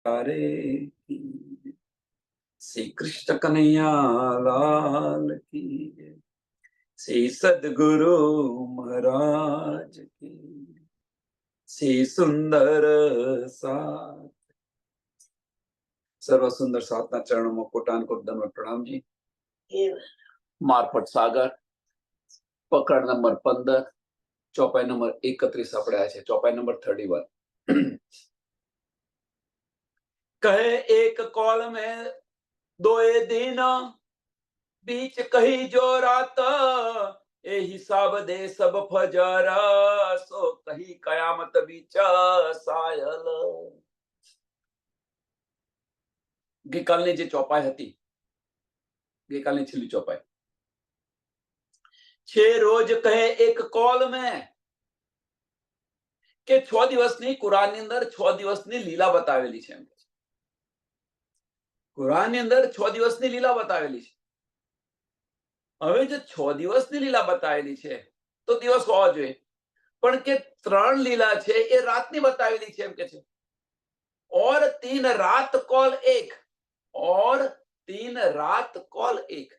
તારે શ્રી કૃષ્ણ કનૈયા લાલ કી જય. શ્રી સદગુરુ મહારાજ કી, શ્રી સુંદર સાથ. સર્વ સુંદર સાતના ચરણોમાં કોટાનકોટ દંડવત પ્રણામજી. મારફત સાગર પકડ નંબર 15, ચોપાઈ નંબર 31 આપણે આ છે, ચોપાઈ નંબર 31. કહે એક કોલ में दोए दिन, बीच कही जो रात, ए हिसाब दे सब फजर, सो कही कयामत बीच सायल. ગઈકાલની જે ચોપાઈ હતી, ગઈકાલની છેલ્લી ચોપાઈ છે, રોજ કહે એક કોલ में કે 6 દિવસની કુરાનની અંદર 6 દિવસની લીલા બતાવેલી છે. કુરાનની અંદર 6 દિવસની લીલા બતાવેલી છે. હવે જે 6 દિવસની લીલા બતાવેલી છે તો દિવસ હોવા જોઈએ, પણ કે 3 લીલા છે એ રાતની બતાવેલી છે એમ કે છે. और 3 रात कॉल 1, और 3 रात कॉल 1.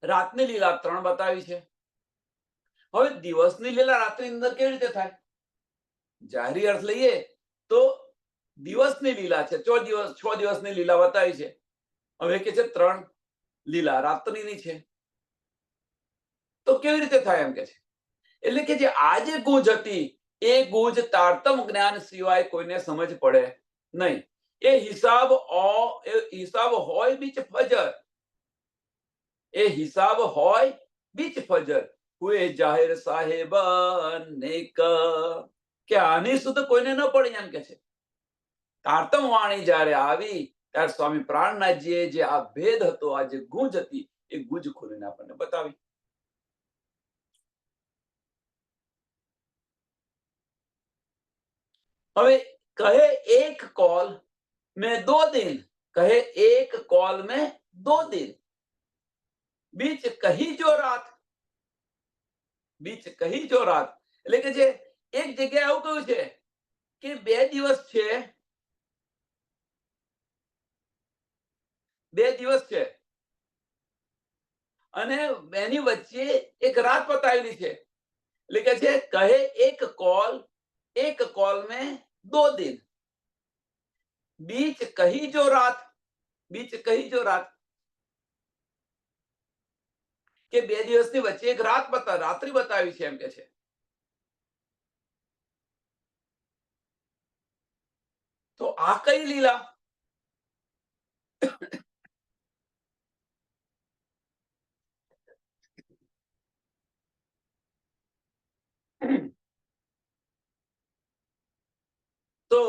રાતની લીલા 3 બતાવી છે. હવે દિવસની લીલા રાત્રિની અંદર કેવી રીતે થાય? જાહેરી અર્થ લઈએ તો દિવસની લીલા છે, 6 દિવસની લીલા બતાવી છે. હવે કે છે 3 લીલા રાત્રિની છે, તો કેવી રીતે થાય એમ કે છે. એટલે કે જે આજે ગુંજ હતી એ ગુંજ તારતમ જ્ઞાન સિવાય કોઈને સમજ પડે નહીં. એ હિસાબ હોય બીચ ફજર, એ હિસાબ હોય બીચ ફજર, હુએ જાહેર સાહેબ નેક, કે આની સુધ કોઈને ન પડી એમ કે છે. તારતમ વાણી જ્યારે આવી ત્યારે સ્વામી પ્રાણનાથજીએ જે આ ભેદ હતો, આ જે ગુંજ હતી એ ગુંજ ખોલીને આપણને બતાવી. હવે કહે એક कॉल में 2 दिन, કહે એક कॉल में 2 दिन, बीच कही जो रात, बीच कही जो रात. એટલે કે જે એક જગ્યાએ આવું કહ્યું છે કે 2 દિવસ છે, 2 દિવસ છે અને એની વચ્ચે એક રાત બતાવેલી છે. એટલે કે છે કહે એક कॉल में 2 दिन, बीच कही जो रात, बीच कही जो रात, કે 2 દિવસની વચ્ચે એક રાત્રિ બતાવી છે એમ કે છે. તો આ કઈ લીલા? તો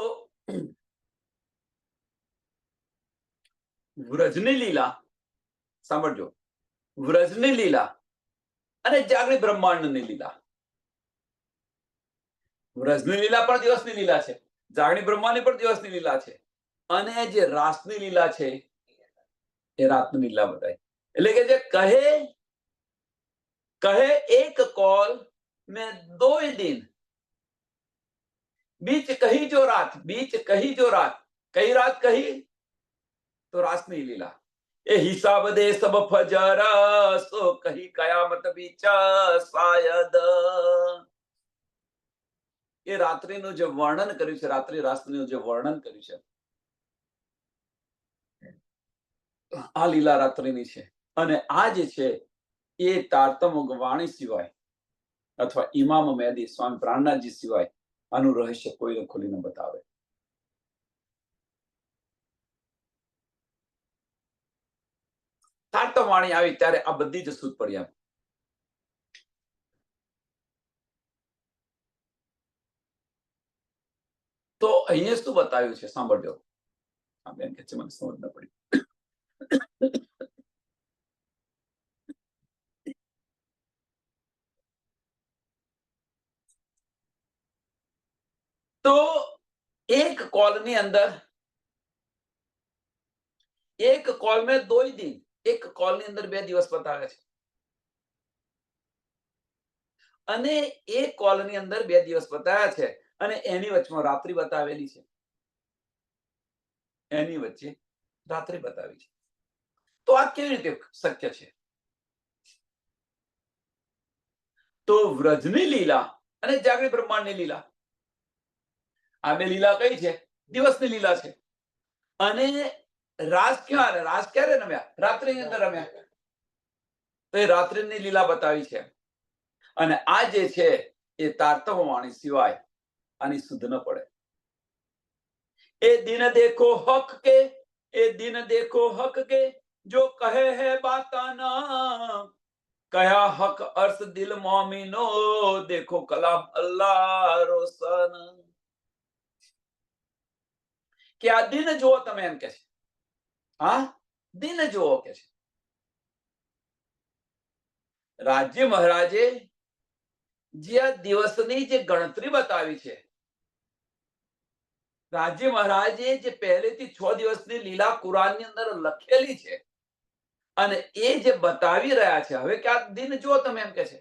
વ્રજની લીલા સાંભળજો, વ્રજની લીલા અને જાગૃત બ્રહ્માંડની લીલા. વ્રજની લીલા પણ દિવસની લીલા છે, જાગૃત બ્રહ્માંડની પણ દિવસની લીલા છે, અને જે રાસની લીલા છે એ રાતની લીલા બતાવી. એટલે કે જે કહે એક कॉल में 2 दिन, बीच कही जो रात, बीच कही जो रात, कई रात कही तो रासनी લીલા. એ હિસાબ દે સબ ફજર, સો કહી કયામત બીચ શાયદ. એ રાત્રિનું જે વર્ણન કર્યું છે, રાત્રિ રાસનું જે વર્ણન કર્યું છે, આ લીલા રાત્રિની છે. અને આ જે છે એ તારતમ વાણી સિવાય અથવા ઇમામ મેદી સ્વામી પ્રાણનાથજી સિવાય આનું રહસ્ય કોઈને ખોલીને બતાવે. તારતમ વાણી આવી ત્યારે આ બધી જ સૂઝ પડી આવે. તો અહીંયા શું બતાવ્યું છે સાંભળજો. આ બેન કે છે મને સમજ ન પડી. તો એક कॉल ની અંદર એક कॉल में 2 दिन, એક कॉल ની અંદર 2 દિવસ બતાવે છે, અને એક कॉल ની અંદર 2 દિવસ બતાવ્યા છે, અને એની વચમાં રાત્રિ બતાવેલી છે. એની વચ્ચે રાત્રિ બતાવી છે. તો આ કેવી રીતે શક્ય છે? તો વ્રજની લીલા અને જાગૃત બ્રહ્માંડની લીલા, આ બે લીલા કઈ છે? દિવસની લીલા છે. અને રાસ ક્યારે રમ્યા? રાત્રિની અંદર રમ્યા. તો એ રાત્રિની લીલા બતાવી છે. અને આ જે છે એ તારતમ વાણી સિવાય આની શુદ્ધ ન પડે. એ દિન દેખો હક કે, એ દિન દેખો હક કે, જો કહે હૈ બાતાના, કયા હક અર્થ દિલ મોમીનો, દેખો કલામ અલ્લાહ રોશન. કે આ દિન જુઓ તમે, એમ કે છે. હા, દિન જુઓ કે છે. રાજ્ય મહારાજે જે આ દિવસની જે ગણતરી બતાવી છે, રાજ્ય મહારાજે જે પહેલેથી 6 દિવસની લીલા કુરાનની અંદર લખેલી છે, અને એ જે બતાવી રહ્યા છે, હવે કે આ દિન જુઓ તમે, એમ કે છે.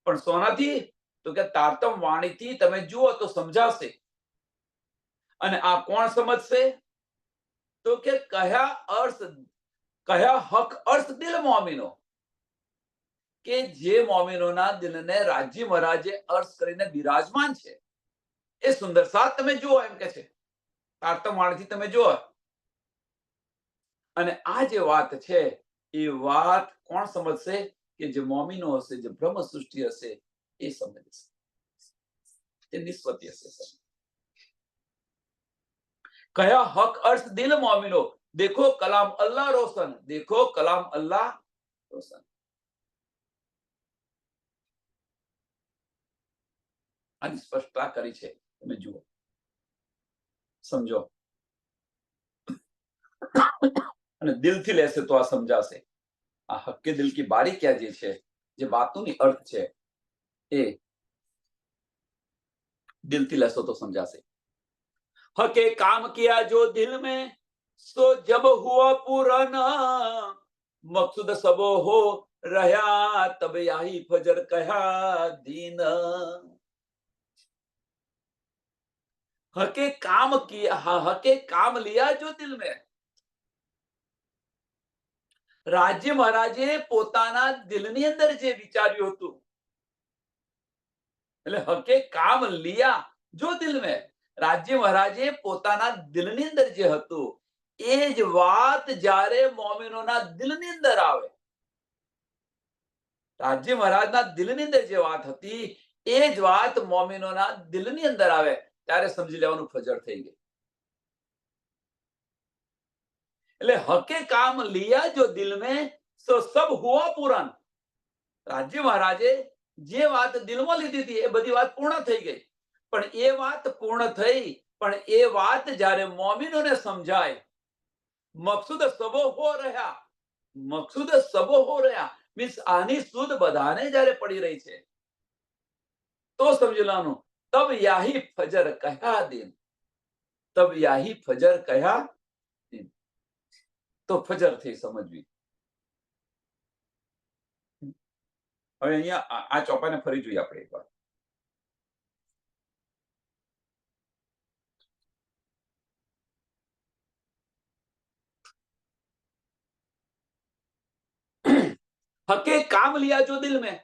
પણ સોનાથી? તો કે તારતમ વાણીથી તમે જુઓ તો સમજાશે. અને આ કોણ સમજશે? તો કે કયા હક અર્થ દિલ મોમીનો, કે જે મોમીનોના દિલને રાજ્ય મહારાજે અર્થ કરીને બિરાજમાન છે, એ સુંદર સાથ તમે જુઓ, એમ કે છે. તારતમ વાણીથી તમે જુઓ. અને આ જે વાત છે એ વાત કોણ સમજશે? કે જે મોમીનો હશે, જે બ્રહ્મ સૃષ્ટિ હશે, એ સમજશે. એ નિસ્પતિ હશે. કયા હક અર્થ દિલ મોમીનો, દેખો કલામ અલ્લાહ રોશન, દેખો કલામ અલ્લાહ રોશન. આની સ્પષ્ટતા કરી છે, તમે જુઓ, સમજો. અને દિલથી લેશે તો આ સમજાશે. આ હક્કે દિલ કી બારીકિયા જે છે, જે વાતોની અર્થ છે, એ દિલથી લેશો તો સમજાશે. હકે કામ કિયા જો દિલ में, तो जब हुआ पुराना, मकसूद सबो हो રહ્યા, तब याही फजर कहा दीन. हके काम किया, हके काम लिया जो दिल में. રાજ્ય મહારાજે પોતાના દિલની અંદર જે વિચાર્યું હતું, એટલે હકે કામ લિયા જો દિલ में, રાજ્ય મહારાજે પોતાના દિલની અંદર જે હતું, એ જ વાત જ્યારે મોમિનોના દિલની અંદર આવે, રાજ્ય મહારાજના દિલની અંદર જે વાત હતી, એ જ વાત મોમિનોના દિલની અંદર આવે, ત્યારે સમજી લેવાનું ફજર થઈ ગઈ. એટલે હકે કામ લિયા જો દિલ में, તો સબ હુઆ પૂરન. રાજ્ય મહારાજે જે વાત દિલમાં લીધી હતી, એ બધી વાત પૂર્ણ થઈ ગઈ. પણ એ વાત પૂર્ણ થઈ, પણ એ વાત જ્યારે મોમિનોને સમજાય, મકસૂદ સબો હો રહ્યા, મકસૂદ સબો હો રહ્યા, મીન્સ આની સુધ બધાને જ્યારે પડી રહી છે, તો સમજી લેવાનું, તબ યાહી ફજર કયા દિન, તબ યાહી ફજર કયા દિન. તો ફજર થઈ સમજવી. હવે અહીંયા આ ચોપાને ફરી જોઈએ આપણે એકવાર. हके काम लिया जो दिल में,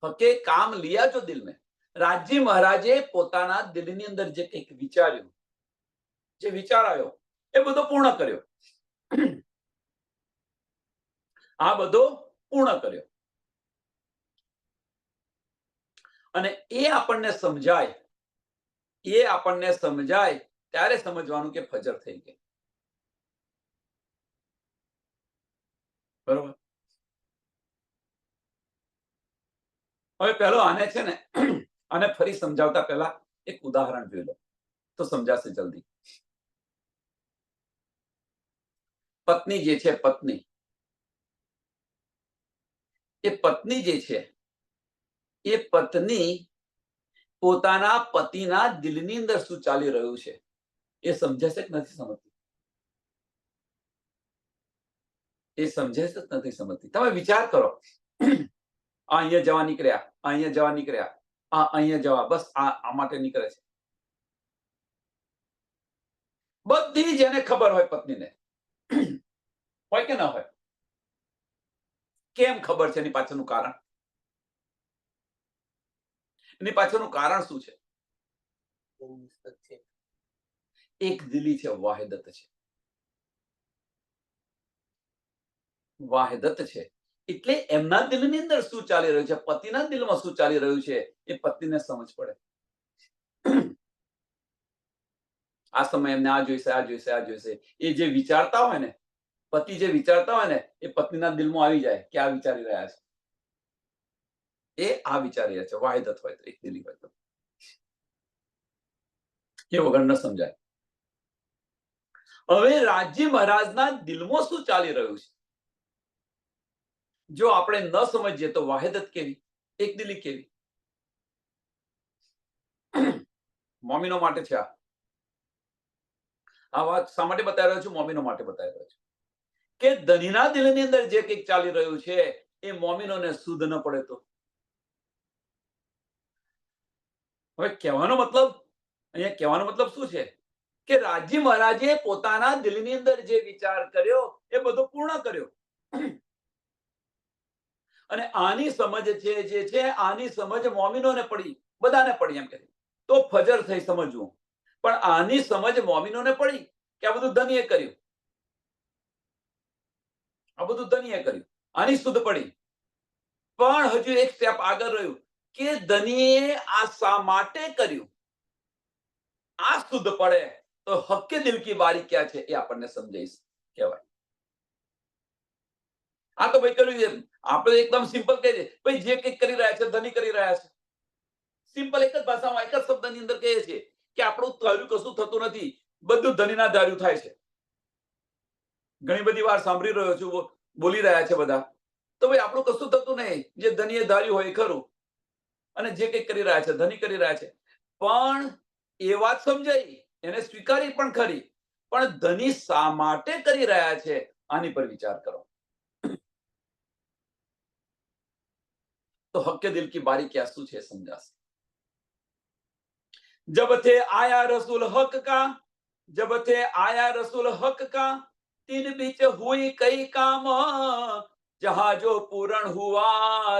હકે કામ લિયા જો દિલ में, રાજ્ય મહારાજે પોતાના દિલની અંદર જે કંઈક વિચાર્યું, જે વિચાર આવ્યો, એ બધો પૂર્ણ કર્યો. આ બધો પૂર્ણ કર્યો. અને એ આપણને સમજાય, ત્યારે સમજવાનું કે ફજર થઈ ગઈ. બરોબર. હવે પહેલો આને છે ને, આને ફરી સમજાવતા પહેલા એક ઉદાહરણ જોઈ લો, તો સમજાશે જલ્દી. પત્ની જે છે, પત્ની, એ પત્ની જે છે, એ પત્ની પોતાના પતિના દિલની અંદર શું ચાલી રહ્યું છે, એ સમજે છે કે નથી સમજતી? એ સમજે છે કે નથી સમજતી? તમે વિચાર કરો. અહીંયા જવા નીકળ્યા, અહીંયા જવા નીકળ્યા, આ અહીંયા જવા, બસ આ માટે નીકળે છે. બધી જેને ખબર હોય પત્નીને, હોય કે ના હોય? કેમ ખબર છે? એની પાછળનું કારણ, એની પાછળનું કારણ શું છે? એક દિલી છે, વાહિદત છે. વાહિદત છે એટલે એમના દિલની અંદર શું ચાલી રહ્યું છે, પતિના દિલમાં શું ચાલી રહ્યું છે, એ પત્નીને સમજ પડે. આ સમય એમને આ જોઈશે, આ જોઈશે, આ જોઈશે, એ જે વિચારતા હોય ને, પતિ જે વિચારતા હોય ને, એ પત્નીના દિલમાં આવી જાય કે આ વિચારી રહ્યા છે, એ આ વિચારી રહ્યા છે. વાહિદત હોય તો, એક દિલી હોય તો, એ વગર ન સમજાય. હવે રાજી મહારાજના દિલમાં શું ચાલી રહ્યું છે, જો આપણે ન સમજીએ તો વાહિદત કેવી, એક દિલી કેવી? મોમીનો માટે છે આ વાત. શા માટે બતાવી રહ્યો છું? મોમીનો માટે બતાવી રહ્યો છું કે ધનીના દિલની અંદર જે કંઈક ચાલી રહ્યું છે એ મોમીનોને શુદ્ધ ન પડે તો. હવે કહેવાનો મતલબ, અહીંયા કહેવાનો મતલબ શું છે કે રાજી મહારાજે પોતાના દિલની અંદર જે વિચાર કર્યો એ બધો પૂર્ણ કર્યો. અને આની સમજ જે છે, આની સમજ મોમીનોને પડી, બધાને પડી. એમ કે તો ફજર થઈ સમજવું, પણ આની સમજ મોમીનોને પડી કે આ બધું ધનીએ કર્યું, આ બધું ધનીએ કર્યું, આની શુદ્ધ પડી. પણ હજુ એક સ્ટેપ આગળ રહ્યું કે ધનીએ આ શા માટે કર્યું, આ શુદ્ધ પડે તો હક્કે દિલ કી બારી ક્યાં છે એ આપણને સમજાઈશ કહેવાય. આ તો ભાઈ કર્યું છે, આપણે એકદમ સિમ્પલ કહીએ ભાઈ જે કંઈક કરી રહ્યા છે ધની કરી રહ્યા છે. સિમ્પલ એક જ ભાષામાં, એક જ શબ્દની અંદર કહીએ છીએ કે આપણું ધાર્યું કશું થતું નથી, બધું ધનીના ધાર્યું થાય છે. ઘણી બધી વાર સાંભળી રહ્યો છું, બોલી રહ્યા છે બધા, તો ભાઈ આપણું કશું થતું નહીં, જે ધનીએ ધાર્યું હોય ખરું, અને જે કંઈક કરી રહ્યા છે ધની કરી રહ્યા છે. પણ એ વાત સમજાઈ, એને સ્વીકારી પણ ખરી, પણ ધની શા માટે કરી રહ્યા છે આની પર વિચાર કરો તો હક્કે દિલ કી બારી ક્યાં શું છે સમજાશે. जब थे आया रसूल हक का, जब थे आया रसूल हक का, तीन बीच हुई कई काम, जहां जो पूर्ण हुआ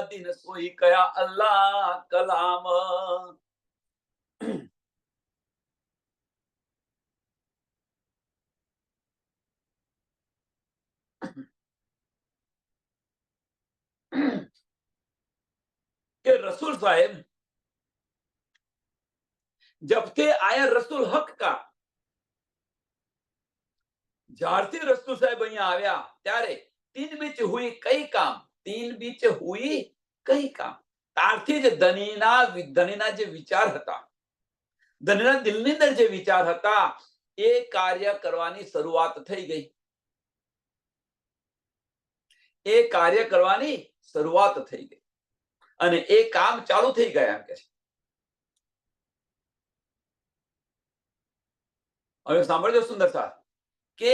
दिन सोई कया अल्लाह कलाम. કે રસૂલ સાહેબ जब थे आया रसूल हक का, જ્યારથી રસૂલ સાહેબ અહીંયા આવ્યા ત્યારે તીન બીચ હુઈ કઈ કામ, તીન બીચ હુઈ કઈ કામ, ત્યારથી જ ધનીના જે વિચાર હતા, ધનીના દિલની અંદર જે વિચાર હતા એ કાર્ય કરવાની શરૂઆત થઈ ગઈ, એ કાર્ય કરવાની શરૂઆત થઈ ગઈ અને એ કામ ચાલુ થઈ ગયા એમ કે છે. હવે સાંભળજો સુંદર સાહેબ કે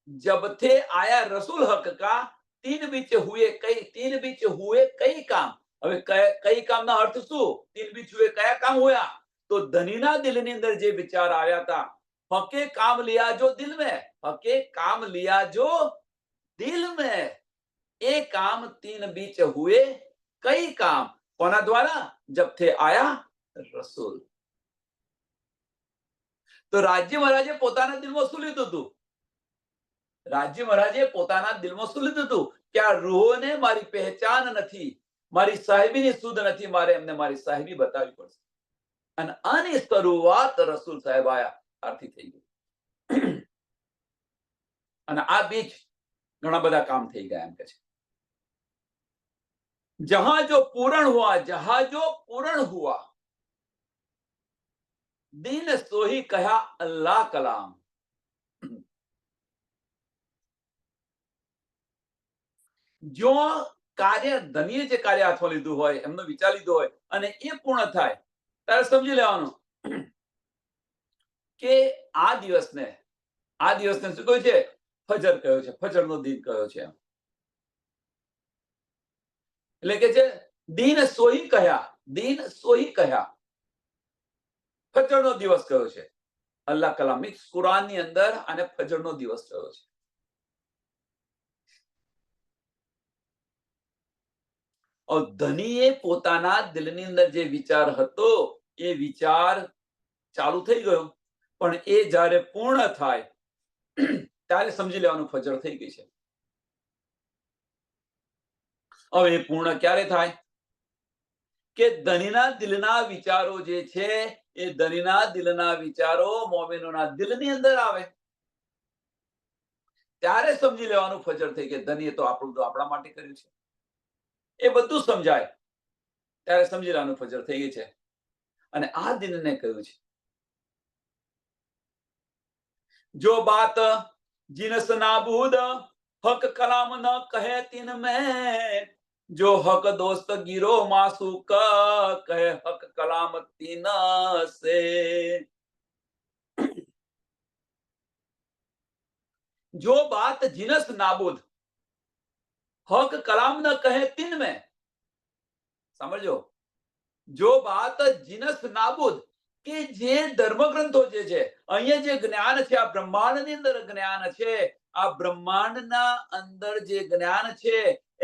जब थे आया रसूल हक का, तीन बीच हुए कई काम. હવે કઈ કામના અર્થ શું? तीन बीच हुए કયા કામ હોયા? તો ધનીના દિલની અંદર જે વિચાર આવ્યા હતા, હકે કામ लिया जो दिल में, हके काम लिया जो दिल में, એ કામ तीन बीच हुए कई काम. કોના દ્વારા? जब थे आया रसूल. તો રાજ્ય મહારાજે પોતાના દિલમાં શું લીધું હતું? રાજ્ય મહારાજે પોતાના દિલમાં શું લીધું હતું કે આ રૂહોને મારી પહેચાન નથી, મારી સાહેબીની શુદ્ધ નથી, મારે એમને મારી સાહેબી બતાવવી પડશે. અને આની શરૂઆત રસૂલ સાહેબ આયા ત્યારથી થઈ ગઈ. અને આ બીચ ઘણા બધા કામ થઈ ગયા એમ કે છે. જહાં જો પૂરણ હુઆ, જહાં જો પૂરણ હુઆ, દિન સોહી કહ્યા અલ્લાહ કલામ. જો કાર્ય, ધનીએ જે કાર્ય હાથમાં લીધું હોય, એમનો વિચાર લીધો હોય અને એ પૂર્ણ થાય ત્યારે સમજી લેવાનું કે આ દિવસને શું કહ્યું છે? ફજર કહ્યો છે, ફજરનો દિન કહ્યો છે. એટલે કે છે દિન સોહી કહ્યા, દિન સોહી કહ્યા, ફજરનો દિવસ કયો છે. અલ્લાહ કલામ મીન્સ કુરાનની અંદર આને ફજરનો દિવસ કયો છે. ધનીએ પોતાના દિલની અંદર જે વિચાર હતો એ વિચાર ચાલુ થઈ ગયો, પણ એ જ્યારે પૂર્ણ થાય ત્યારે સમજી લેવાનું ફજર થઈ ગઈ છે. હવે એ પૂર્ણ ક્યારે થાય કે ધનીના દિલના વિચારો જે છે એ ધનીના દિલના વિચારો મોમિનોના દિલની અંદર આવે ત્યારે સમજી લેવાનું ફજર થઈ કે ધનીએ તો આપણું આપણા માટે કર્યું છે. એ બધું સમજાય ત્યારે સમજી લેવાનું ફજર થઈ ગઈ છે. અને આ દિનને કહ્યું છે, જો બાત જીનસ નાબૂદ હક કલામ ન કહે તિન મેં, જો હક દોસ્ત ગીરો માસૂક કહે હક કલામ તીન સે. જો બાત જીનસ નાબૂદ હક કલામ ન કહે તિન મેં, સમજો, જો બાત જીનસ નાબૂદ કે જે ધર્મગ્રંથો જે છે, અહીંયા જે જ્ઞાન છે, આ બ્રહ્માંડની અંદર જ્ઞાન છે, આ બ્રહ્માંડના અંદર જે જ્ઞાન છે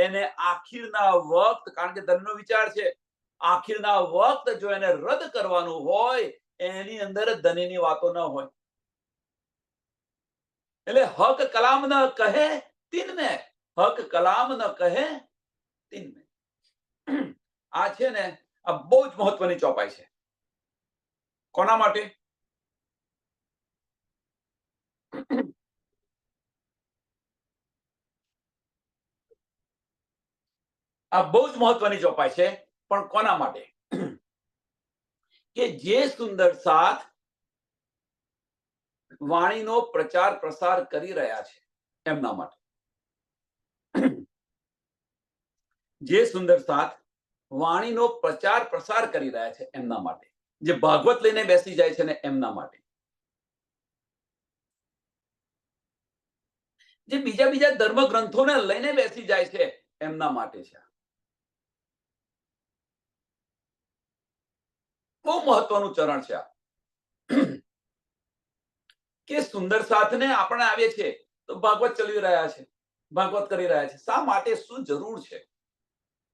એને આખીરના વખત, કારણ કે ધનનો વિચાર છે, આખીરના વખત જો એને રદ કરવાનું હોય એની અંદર ધનીની વાતો ન હોય. એટલે હક કલામ ન કહે તિન મેં, હક કલામ ન કહે તિન મેં. આ છે ને, આ બહુ જ મહત્વની ચોપાઈ છે. કોના માટે? આ બહુ જ મહત્વની ચોપાઈ છે, પણ કોના માટે? કે જે સુંદર સાથ વાણીનો પ્રચાર પ્રસાર કરી રહ્યા છે એમના માટે. જે સુંદર સાથ વાણીનો પ્રચાર પ્રસાર કરી રહ્યા છે એમના માટે, જે ભાગવત લઈને બેસી જાય છે ને એમના માટે, જે બીજા બીજા ધર્મ ગ્રંથોને લઈને બેસી જાય છે એમના માટે છે. બહુ મહત્વનું ચરણ છે આ. કે સુંદર સાથને આપણે આવીએ છીએ તો ભાગવત ચલાવી રહ્યા છે, ભાગવત કરી રહ્યા છે. શા માટે? શું જરૂર છે?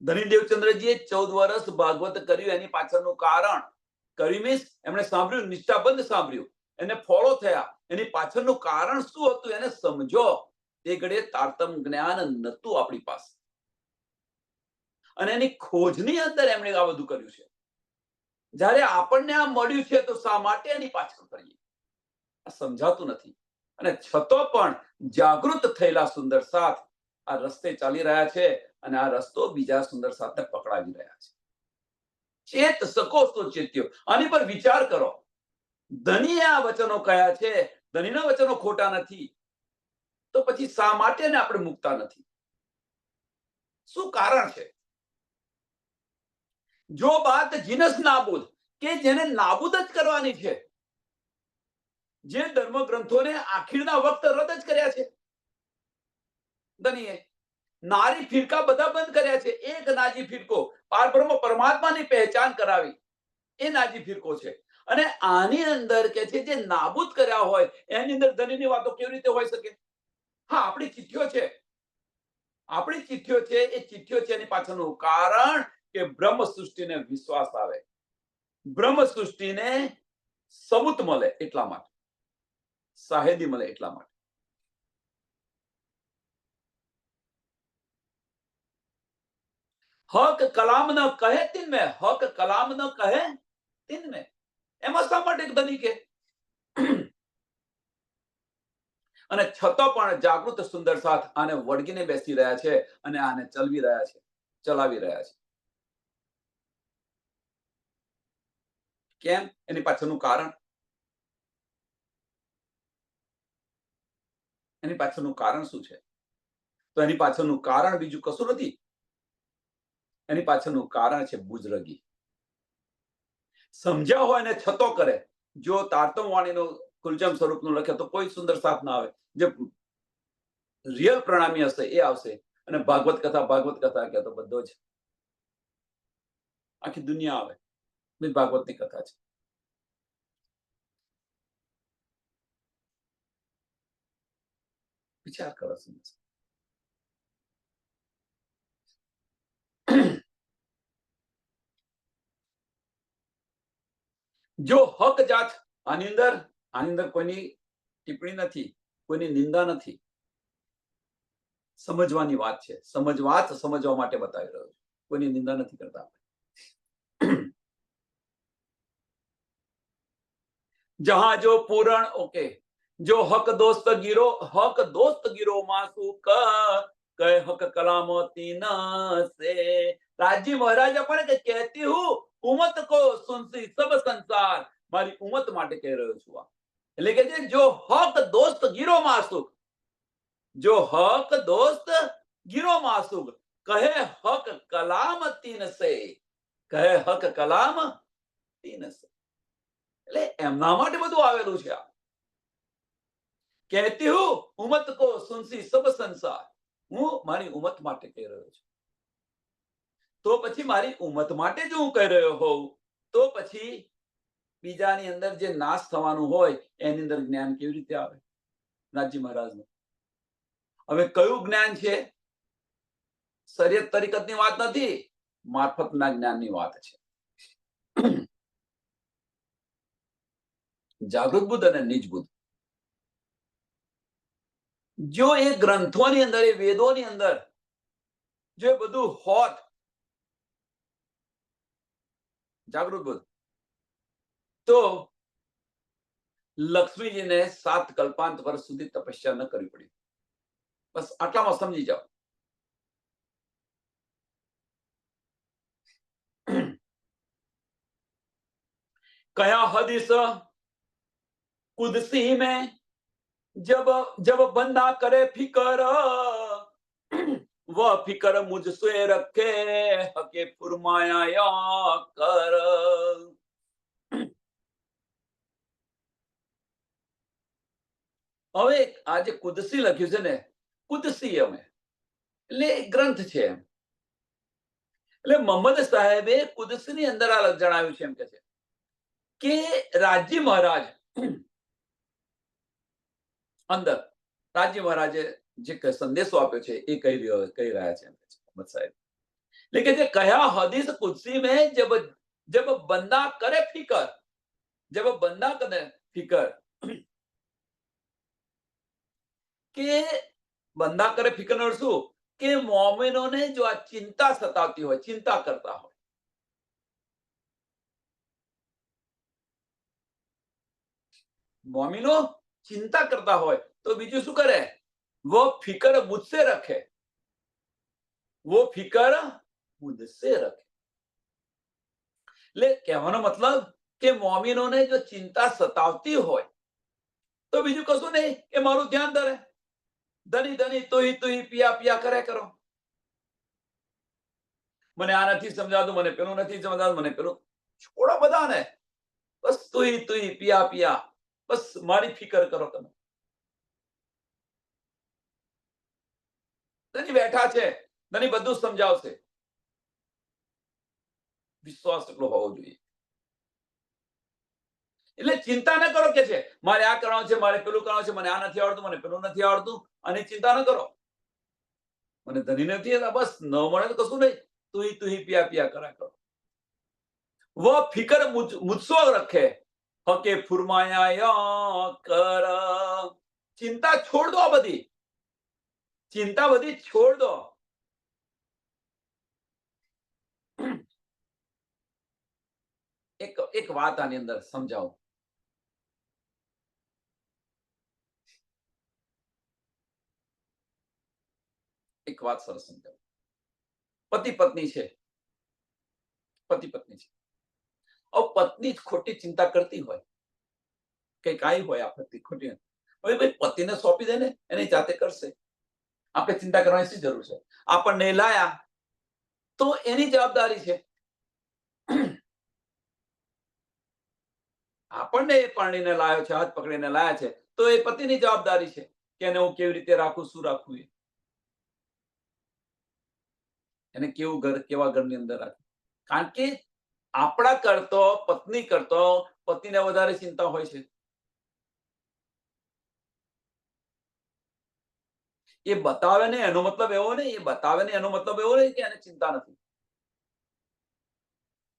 ધની દેવચંદ્રજીએ 14 વર્ષ ભાગવત કર્યું, એની પાછળનું કારણ કર્યું મીન્સ એમણે સાંભળ્યું, નિષ્ઠાબંધ સાંભળ્યું, એને ફોલો થયા. એની પાછળનું કારણ શું હતું એને સમજો. તે ઘડીએ તારતમ જ્ઞાન નતું આપણી પાસે, અને એની ખોજની અંદર એમણે આ બધું કર્યું છે. જ્યારે આપણને આ મળ્યું છે તો શા માટે એની પાછળ કરીએ? સમજાતું નથી. અને છતો પણ જાગૃત થયેલા સુંદર સાથ આ રસ્તે ચાલી રહ્યા છે, અને આ રસ્તો બીજા સુંદર સાથને પકડાવી રહ્યા છે. ચેત શકો તો ચેત્યો. આની પર વિચાર કરો. ધનીએ આ વચનો કયા છે, ધનીના વચનો ખોટા નથી, તો પછી શા માટે ને આપણે મૂકતા નથી? શું કારણ છે? જો બાત જીનસ નાબૂદ, કે જેને નાબૂદ જ કરવાની છે, જે ધર્મ ગ્રંથોને આખીરના વખત રદ જ કર્યા છે ધનીએ. નારી ફિરકા બધા બંધ કર્યા છે. એક નાજી ફિરકો પારબ્રહ્મ પરમાત્માની પહેચાન કરાવી, એ નાજી ફિરકો છે. અને આની અંદર કે છે જે નાબૂદ કર્યા હોય એની અંદર ધનીની વાતો કેવી રીતે હોઈ શકે? હા, આપણી ચિઠ્ઠીઓ છે, આપણી ચિઠ્ઠીઓ છે. એ ચિઠ્ઠીઓ છે એની પાછળનું કારણ કે બ્રહ્મ સૃષ્ટિને વિશ્વાસ આવે, બ્રહ્મ સૃષ્ટિને સબૂત મળે એટલા માટે, સાહેદી મળે એટલા માટે. હક કલામ ન કહે તિન મેં, હક કલામ ન કહે તિન મેં. એમાં શા માટે ધની કે? અને છતાં પણ જાગૃત સુંદર સાથ આને વળગીને બેસી રહ્યા છે અને આને ચલાવી રહ્યા છે, ચલાવી રહ્યા છે. કેમ? એની પાછળનું કારણ, એની પાછળનું કારણ શું છે? તો એની પાછળનું કારણ બીજું કશું નથી. એની પાછળનું કારણ છે બુજરગી. સમજ્યા હોય ને છતો કરે. જો તારતમ વાણીનો કુલજમ સ્વરૂપનું લખે તો કોઈ સુંદર સાથ ના આવે. જે રિયલ પ્રણામી હશે એ આવશે, અને ભાગવત કથા કે તો બધો જ આખી દુનિયા આવે. ભાગવતની કથા છે. વિચાર કરો. જો હક જાત, આની અંદર કોઈની ટિપ્પણી નથી, કોઈની નિંદા નથી, સમજવાની વાત છે. સમજવા માટે બતાવી રહ્યો છું, કોઈની નિંદા નથી કરતા. જહાં જો પૂરણ ઓકે જો હક દોસ્ત ગીરો માસુ કહે હક કલામતી ન સે. રાજજી મહારાજ પણ કહેતી હું ઉમત કો સુનસી સબ સંસાર, મારી ઉમત માટે કહી રહ્યો છું. એટલે કે જો હક દોસ્ત ગીરો માસુક, જો હક દોસ્ત ગીરો માસુક કહે હક કલામ તીન સે, કહે હક કલામ તીન સે. એટલે એમના માટે બધું આવેલું છે. કહેતી હું ઉમત કો સુનસી સબ સંસાર, હું મારી ઉમત માટે કહી રહ્યો છું. તો પછી મારી ઉમત માટે જો હું કહી રહ્યો હોઉં તો પછી બીજાની અંદર જે નાશ થવાનું હોય એની અંદર જ્ઞાન કેવી રીતે આવે? નાથજી મહારાજનું હવે કયું જ્ઞાન છે? શરીયત તરીકતની વાત નથી, મારફતના જ્ઞાનની વાત છે. જાગૃત બુદ્ધ અને નિજ બુદ્ધ, જો એ ગ્રંથોની અંદર, એ વેદોની અંદર જો બધું હોત, જાગૃત બુદ્ધ, તો લક્ષ્મીજીને 7 કલ્પાંત વર્ષ સુધી તપસ્યા ન કરવી પડી. બસ આટલામાં સમજી જાઓ. કયા હદીસ कुदसी में जब बंदा करे फिकर, वह फिकर मुझसे रखे हके फुरमाया कर. હવે આ જે કુદસી લખ્યું છે ને, કુદસી અમે એટલે ગ્રંથ છે. એટલે મોહમ્મદ સાહેબે કુદસીની અંદર આ જણાવ્યું છે, એમ કે છે કે રાજજી મહારાજ અંદર, રાજજી મહારાજે જે સંદેશો આપ્યો છે એ કહી રહ્યા છે મોહમ્મદ સાહેબ. એટલે કે જે કયા હદીસ કુદસી में जब बंदा करे फिकर, जब बंदा करे फिकर, કે બંદા કરે ફિકર નો શું કે મોમિનોને જો આ ચિંતા સતાવતી હોય, ચિંતા કરતા હોય, મોમિનો ચિંતા કરતા હોય તો બીજું શું કરે? वो फिकर मुझसे रखे, वो फिकर मुझसे रखे. એટલે કહેવાનો મતલબ કે મોમિનોને જો ચિંતા સતાવતી હોય તો બીજું કશું નહીં કે મારું ધ્યાન ધરે. ધની ધની તુહી પિયા પિયા કરે કરો. મને આ નથી સમજાતું, મને પેલું નથી સમજાતું, મને પેલું છોડો બધાને, બસ તુહી પિયા પિયા, બસ મારી ફિકર કરો તમે. ધની બેઠા છે, ધની બધું સમજાવશે. વિશ્વાસ એટલો હોવો જોઈએ. એટલે ચિંતા ન કરો કે છે મારે આ કરવાનું છે, મારે પેલું કરવાનું છે, મને આ નથી આવડતું, મને પેલું નથી આવડતું, અને ચિંતા ન કરો. મને ધની નથી, બસ ન મળે તો કશું નહીં, તુહી પિયા પિયા કરા કરો. वो फिकर मुझसे रखे हके फुरमाया कर. ચિંતા છોડ દો, બધી ચિંતા બધી છોડ દો. એક વાત આની અંદર સમજાવું. એક વાત સરસ સમજાવું. પતિ પત્ની છે, પતિ પત્ની છે. પત્ની જ ખોટી ચિંતા કરતી હોય, કઈ કાંઈ હોય આપત્તિ ખોટી, હવે ભાઈ પતિને સોંપી દે ને, એની જાતે કરશે. આપણે ચિંતા કરવાની શી જરૂર છે? આપણને લાયા તો એની જવાબદારી છે. આપણને એ પરણીને લાયો છે, હાથ પકડીને લાયા છે, તો એ પતિની જવાબદારી છે કે એને હું કેવી રીતે રાખું, શું રાખવું, એને કેવું ઘર, કેવા ઘરની અંદર રાખવું. કારણ કે આપણા કરતો પત્ની કરતો પતિને વધારે ચિંતા હોય છે. એ બતાવે નહીં એનો મતલબ એવો નહીં, એ બતાવે નહીં એનો મતલબ એવો નહીં કે એને ચિંતા નથી.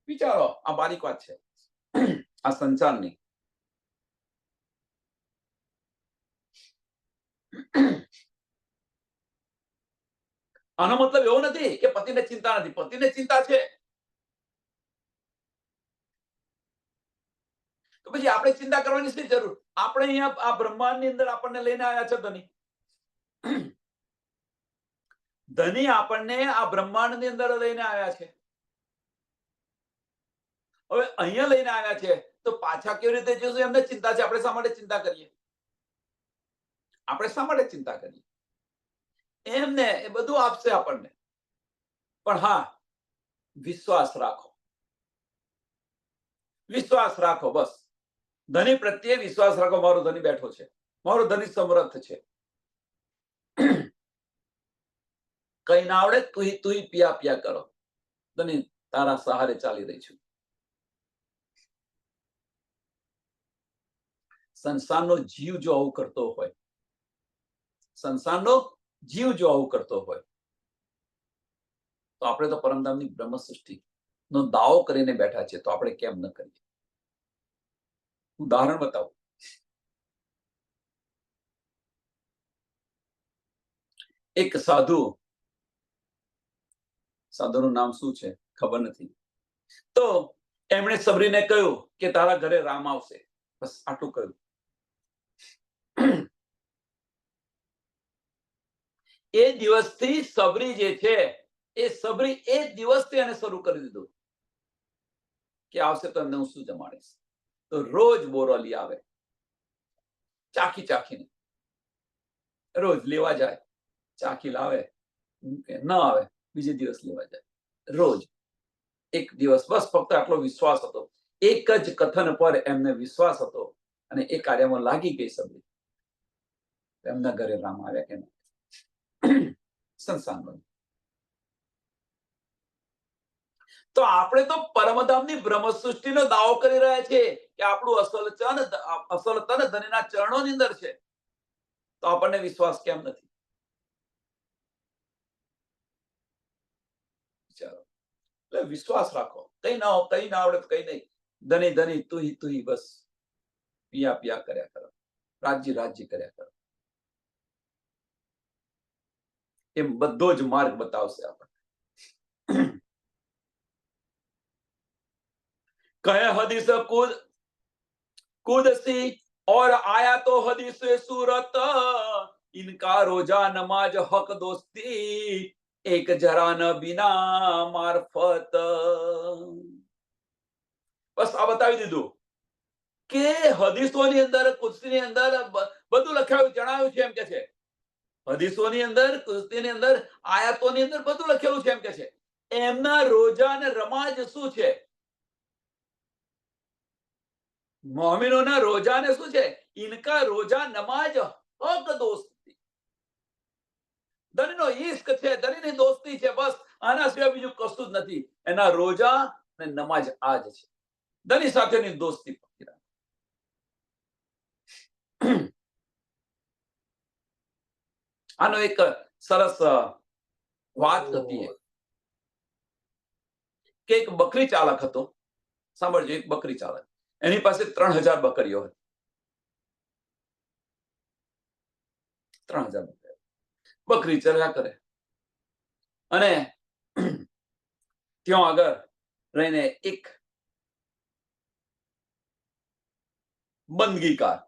વિચારો, આ બારીક વાત છે આ સંસારની. આનો મતલબ એવો નથી કે પતિને ચિંતા નથી, પતિને ચિંતા છે. તો પછી આપણે ચિંતા કરવાની શી જરૂર? આપણે અહીંયા આ બ્રહ્માંડની અંદર આપણને લઈને આવ્યા છે ધની. ધની આપણને આ બ્રહ્માંડની અંદર લઈને આવ્યા છે. હવે અહીંયા લઈને આવ્યા છે તો પાછા કેવી રીતે જશું એમને ચિંતા છે. આપણે શા માટે ચિંતા કરીએ? આપણે શા માટે ચિંતા કરીએ? એમને એ બધું આપશે આપણને. પણ હા, વિશ્વાસ રાખો, વિશ્વાસ રાખો. બસ ધની પ્રત્યે વિશ્વાસ રાખો. મારો ધની બેઠો છે, મારો ધની સમર્થ છે. કઈ ના આવડે તું પિયા પિયા કરો. ધની તારા સહારે ચાલી રહી છું. સંસારનો જીવ જો આવું કરતો હોય, સંસારનો જીવ જો આવું કરતો હોય તો આપણે તો પરમધામની બ્રહ્મ સૃષ્ટિ નો દાવો કરીને બેઠા છે, તો આપણે કેમ ન કરીએ? ઉદાહરણ બતાવું. એક સાધુનું નામ શું છે ખબર નથી. તો એમણે સબરીને કહ્યું કે તારા ઘરે રામ આવશે. બસ આટલું કહ્યું. એ દિવસથી સબરી જે છે એ સબરી એ દિવસથી એને શરૂ કરી દીધું કે આવશે તો એમને હું શું જમાડીશ. તો રોજ બોરલી આવે, ચાખી ચાખીને રોજ લેવા જાય, ચાખી લાવે, ન આવે બીજે દિવસ લેવા જાય. રોજ એક દિવસ બસ ફક્ત આટલો વિશ્વાસ હતો. એક જ કથન પર એમને વિશ્વાસ હતો અને એ કાર્યમાં લાગી ગઈ સબરી. એમના ઘરે રામ આવ્યા કે નહીં? સંસારનો. તો આપણે તો પરમધામની બ્રહ્મ સૃષ્ટિનો દાવો કરી રહ્યા છીએ કે આપણું અસલ તન ધનીના ચરણોની અંદર છે. તો આપણને વિશ્વાસ કેમ નથી? વિચારો. એટલે વિશ્વાસ રાખો. કઈ ના આવડે તો કઈ નહીં. ધની ધની તું બસ પિયા પિયા કર્યા કરો, રાજ્ય રાજ્ય કર્યા કરો. એ બધો જ માર્ગ બતાવશે આપણને. કહે હદીસ કુદસી और आया तो हदीस सूरत इनका रोजा नमाज हक दोस्ती एक जरा न बिना मार्फत. બસ આ બતાવી દીધું કે હદીસોની અંદર કુદસીની અંદર બધું લખાયું જણાવ્યું છે એમ કે છે. હદીસોની અંદર કુદસીની અંદર આયાતોની અંદર બધું લખેલું છે એમ કે છે. એમના રોજા અને રમાજ શું છે? મોમિનોના રોજાને શું છે? ઇનકા રોજા નમાજ હક દોસ્તી. ધનીનો ઈશ્ક છે, ધનીની દોસ્તી છે. બસ આના સિવાય બીજું કશું જ નથી. એના રોજા અને નમાજ આ જ છે. ધની સાથેની દોસ્તી. આનો એક સરસ વાત હતી કે એક બકરી ચાલક હતો. સાંભળજો, એક બકરી ચાલક, એની પાસે 3000 બકરીઓ હતી. 3000 બકરી ચર્યા કરે અને ત્યાં આગળ રહીને એક બંદગીકાર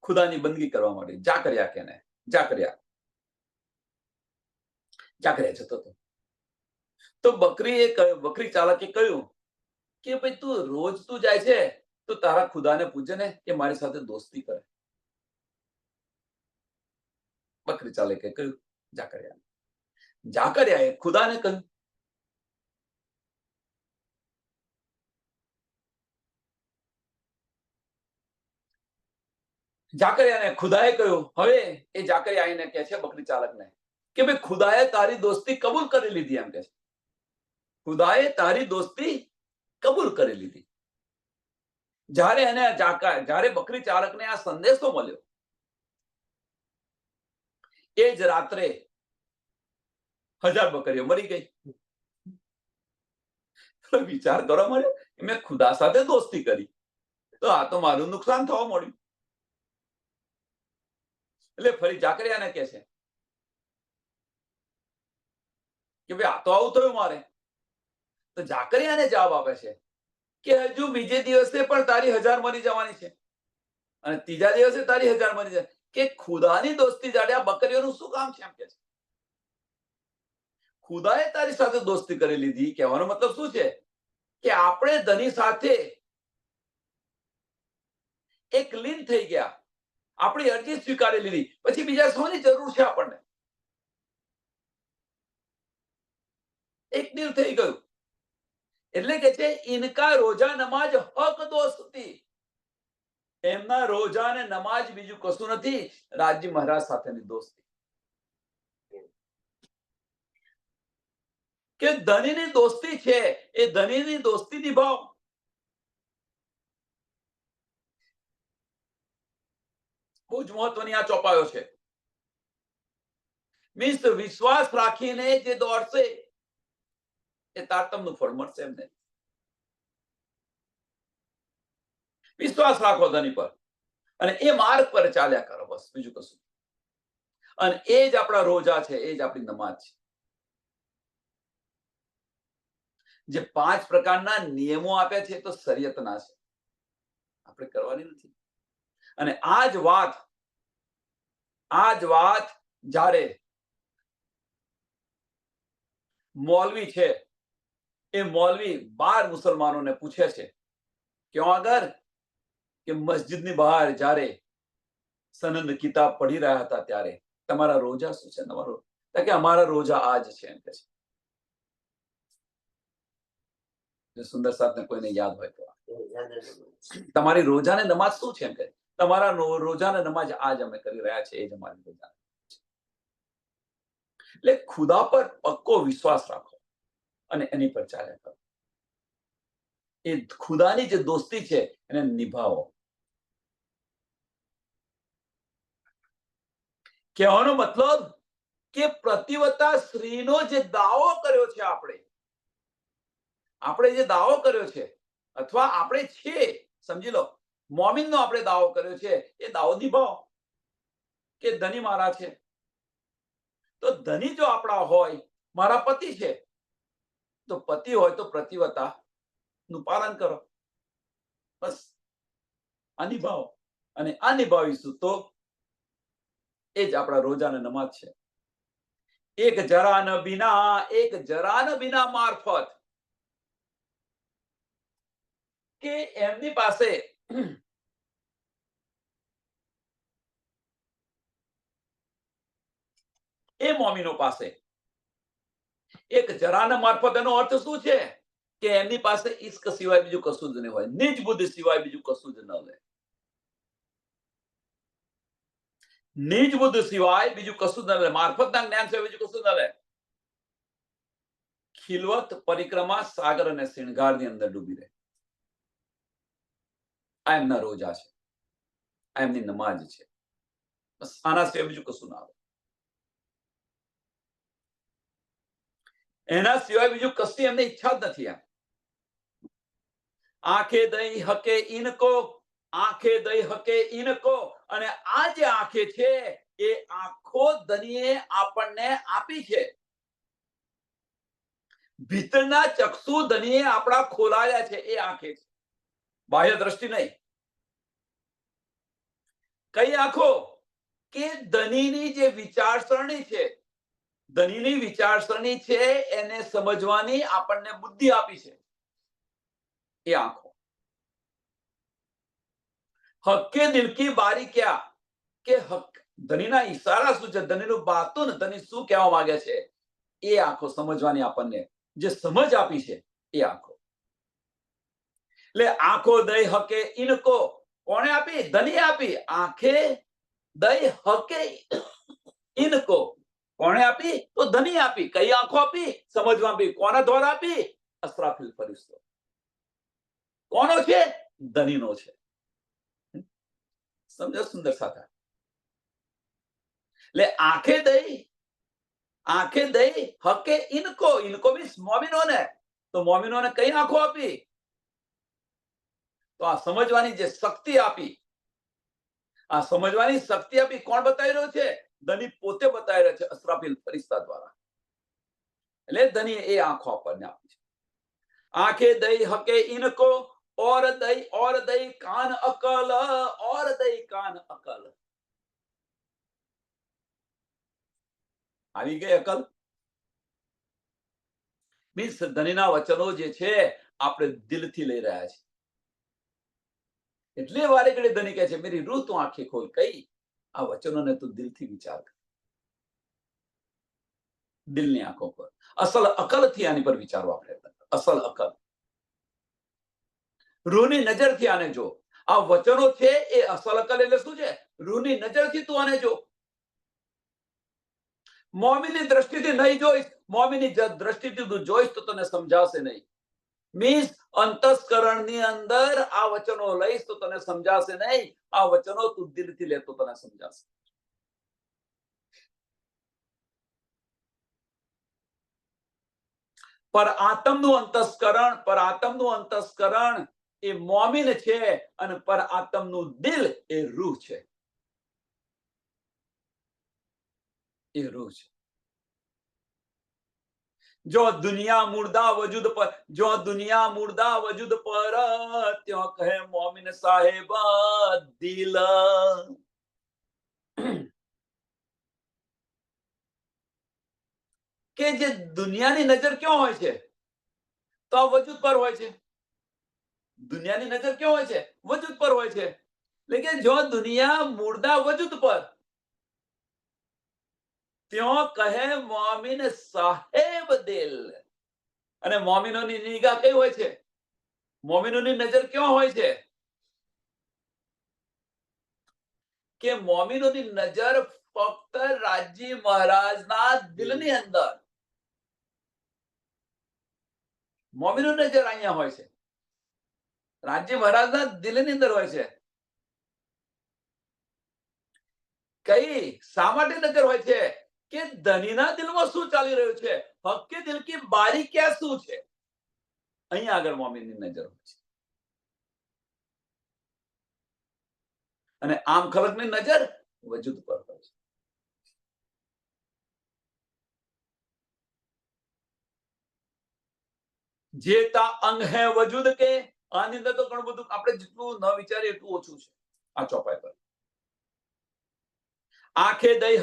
ખુદાની બંદગી કરવા માટે જાકરિયા જતો હતો. તો બકરી ચાલકે કહ્યું કે ભાઈ તું રોજ જાય છે તો તારા ખુદાને પૂછે ને કે મારી સાથે દોસ્તી કરે. બકરી ચાલકે કહ્યું જાકરિયાએ ખુદાને કહ્યું. જાકરિયાને ખુદાએ કહ્યું. હવે એ જાકરિયા આવીને કહે છે બકરી ચાલકને કે ભાઈ ખુદાએ તારી દોસ્તી કબૂલ કરી લીધી એમ કે છે. ખુદાએ તારી દોસ્તી કબૂલ કરી લીધી. જ્યારે બકરી ચાલકને આ સંદેશો મળ્યો, એ જ રાત્રે 1000 બકરીઓ મરી ગઈ. વિચાર કરો, મળ્યો મેં ખુદા સાથે દોસ્તી કરી તો આ તો મારું નુકસાન થવા મળ્યું. એટલે ફરી જાકરિયાને કહે છે કે ભાઈ આ તો આવું થયું મારે. તો જાકરિયાને જવાબ આપે છે કે હજુ બીજે દિવસે પણ તારી 1000 મરી જવાની છે અને ત્રીજા દિવસે તારી 1000 મરી જાય. કે ખુદાની દોસ્તી જાડે આ બકરીઓનું શું કામ છે? એમ કે છે ખુદાએ તારી સાથે દોસ્તી કરી લીધી. કહેવાનો મતલબ શું છે કે આપણે ધની સાથે એક લીન થઈ ગયા, આપણી અરજી સ્વીકારી લીધી, પછી બીજા શોની જરૂર છે? આપણને એક દિલ થઈ ગયું. એટલે કે છે ઇનકા રોજા નમાજ હક દોસ્તી. એમના રોજા અને નમાજ બીજું કશું નથી, રાજજી મહારાજ સાથેની દોસ્તી. કે ધનીની દોસ્તી છે, એ ધનીની દોસ્તી નિભાવ. બહુ જ મહત્વની આ ચોપાયો છે. મીન્સ વિશ્વાસ રાખીને જે દોડશે એ તારતમનું ફળ મળશે એમને. વિશ્વાસ રાખો ધની પર અને એ માર્ગ પર ચાલ્યા કરો, બસ બીજું કશું. અને એ જ આપણા રોજા છે, એ જ આપણી નમાજ છે. જે 5 પ્રકારના નિયમો આપ્યા છે તો શરીયતના છે, આપણે કરવાની નથી. અને આ જ વાત જ્યારે મૌલવી છે, એ મૌલવી 12 મુસલમાનોને પૂછે છે ક્યાં આગળ કે મસ્જિદની બહાર જ્યારે સનદ કિતાબ પઢી રહ્યા હતા ત્યારે તમારા રોજા શું છે? તમારો કે અમારા રોજા આજ છે એમ કે છે. સુંદર સાહેબને કોઈને યાદ હોય તો તમારી રોજાને નમાજ શું છે એમ કે તમારા રોજાને નમાજ આજ અમે કરી રહ્યા છે, એ જ અમારી રોજા. એટલે ખુદા પર પક્કો વિશ્વાસ રાખો અને એની પર ચાલ્યા કરો. એ ખુદાની જે દોસ્તી છે એને નિભાવો. કહેવાનો મતલબ કે પ્રતિવતા સ્ત્રીનો જે દાવો કર્યો છે, આપણે જે દાવો કર્યો છે અથવા આપણે છીએ, સમજી લો મોમિનનો આપણે દાવો કર્યો છે, એ દાવો નિભાવો. કે ધની મારા છે તો ધની જો આપણા હોય, મારા પતિ છે તો પતિ હોય તો પ્રતિવતા નું પાલન કરો, બસ આ નિભાવો. અને આ નિભાવીશું તો એ જ આપણા રોજાને નમાજ છે. એક જરા ન બિના મારફત કે એમની પાસે એ મોમીનો પાસે એક જરાના મારફત, એનો અર્થ શું છે કે એમની પાસે ઈશ્ક સિવાય બીજું કશું જ નહીં હોય, નિજ બુદ્ધિ સિવાય બીજું કશું જ ન લે. નિજ બુદ્ધિ સિવાય બીજું કશું જ ન લે, મારફતના જ્ઞાન સિવાય બીજું કશું ન લે. ખિલવત પરિક્રમા સાગર અને શિણગારની અંદર ડૂબી રહે. આ એમના રોજા છે, આ એમની નમાજ છે, બસ આના સિવાય બીજું કશું ના આવે. એના સિવાય બીજું કશી એમને ઈચ્છા જ નથી. આંખે દઈ હકે ઇનકો, આંખે દઈ હકે ઇનકો. અને આ જે આંખે છે એ આંખો ધનીએ આપણને આપી છે. ભીતરના ચક્ષુ ધનીએ આપણા ખોલાયા છે, એ આંખે છે, બાહ્ય દ્રષ્ટિ નહીં. કઈ આંખો? કે ધનીની જે વિચારસરણી છે, ધનીની વિચારસરણી છે એને સમજવાની આપણને બુદ્ધિ આપી છે, એ આંખો. હક્કે દિલ કી બારી ક્યાં કે ધનીના ઈશારા શું છે, ધનીનું બાતુન, ધની શું કહેવા માંગે છે, એ આંખો સમજવાની આપણને જે સમજ આપી છે, એ આંખો. એટલે આંખો દઈ હકે ઇનકો કોણે આપી? ધની આપી. આંખે દઈ હકે ઇનકો કોણે આપી? તો ધની આપી. કઈ આંખો આપી? સમજવા આપી. કોના દ્વારા આપી? અસરાફીલ ફરિશ્તો. કોનો છે? ધનીનો છે. સમજો સુંદર સાધા. એટલે આંખે દઈ હકે ઇનકો મીન્સ મોમિનોને. તો મોમિનોને કઈ આંખો આપી? તો આ સમજવાની જે શક્તિ આપી, આ સમજવાની શક્તિ આપી કોણ બતાવી રહ્યો છે? ધની પોતે બતાવી રહ્યો છે અસરાફીલ ફરિશ્તા દ્વારા. એટલે ધની એ આંખો આપણને આપી છે. આંખે દઈ હકે ઇનકો और दई कान अकल और दई कान अकल. આવી ગઈ અકલ. મીન્સ ધનીના વચનો જે છે આપણે દિલથી લઈ રહ્યા છે. એટલે વારે ઘડી ધની કહે છે મેરી રૂહ તું આંખે ખોલ. કઈ? આ વચનોને તું દિલથી વિચાર કર. દિલની આંખો પર અસલ અકલથી આની પર વિચારવા પ્રયત્ન કર. અસલ અકલ. રૂહની નજરથી આને જો. આ વચનો છે એ અસલ અકલ એટલે શું છે? રૂહની નજરથી તું આને જો. મોમીની દ્રષ્ટિથી નહીં જોઈશ, મોમીની દ્રષ્ટિથી તું જોઈશ તો તને સમજાશે નહીં. મીન્સ અંતસ્કરણની અંદર આ વચનો લઈશ તો તને સમજાશે નહીં. આ વચનો તું દિલથી લે તો તને સમજાશે. પર આત્મનું અંતસ્કરણ એ મોમીન છે અને પર આત્મનું દિલ એ રૂહ છે. એ રૂહ છે. જો દુનિયા મુર્દા વજૂદ પર ત્યો કહે મોમિન સાહેબ દિલ. કે જે દુનિયાની નજર ક્યાં હોય છે? તો આ વજૂદ પર હોય છે. દુનિયાની નજર ક્યાં હોય છે? વજૂદ પર હોય છે. લેકિન જો દુનિયા મુર્દા વજૂદ પર ત્યો કહે મોમિન સાહેબ દિલ. અને મોમિનોની નિગાહ કઈ હોય છે? મોમિનોની નજર ક્યાં હોય છે? કે મોમિનોની નજર ફક્ત રાજી મહારાજના દિલની અંદર. મોમિનોની નજર અહીંયા હોય છે. રાજી મહારાજના દિલની અંદર હોય છે. કઈ શા માટે નજર હોય છે? કે ધનીના દિલમાં શું ચાલી રહ્યું છે? હક્કે દિલ કી બારીકિયા શું છે? અહીંયા આગળ મોમિનની નજર હોય છે. અને આમ ખલકની નજર વજૂદ પર હોય છે. જેતા અંગ હે વજૂદ કે. આની અંદર તો ઘણું બધું આપણે જેટલું ન વિચારીએ એટલું ઓછું છે આ ચોપાઈ પર. આંખે દઈ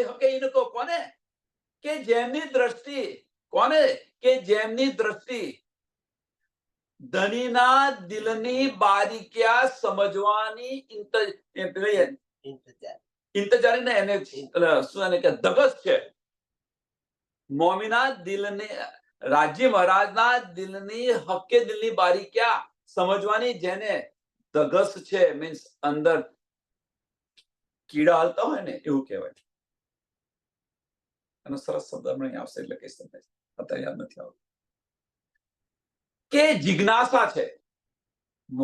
હકે ઇનકો કોને? કે જેમની દ્રષ્ટિ કોને? કે જેમની દ્રષ્ટિ ધનીના દિલની બારીકિયા સમજવાની ઇંતજારી ને એને શું એને કે ધગસ છે. મોમીના દિલને રાજી મહારાજના દિલની હક્કે દિલની બારીકિયા સમજવાની જેને ધગસ છે, મીન્સ અંદર કીડા હાલતા હોય ને એવું કહેવાય. એનો સરસ શબ્દ હમણાં આવશે એટલે કઈ તમને અત્યારે યાદ નથી આવતું. કે જિજ્ઞાસા છે.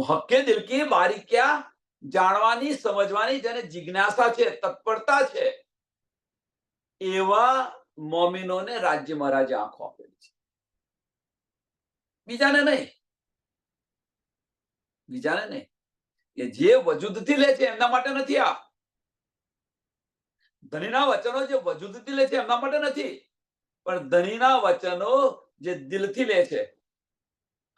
હક્કે દિલ કી બારીકિયા જાણવાની સમજવાની જેને જિજ્ઞાસા છે, તત્પરતા છે, એવા મોમિનોને રાજ્ય મહારાજે આંખો આપેલી છે. બીજાને નહીં. એ જે વજૂદથી લે છે એમના માટે નથી. આ ધનીના વચનો જે વજૂદથી લે છે એમના માટે નથી, પણ ધનીના વચનો જે દિલથી લે છે,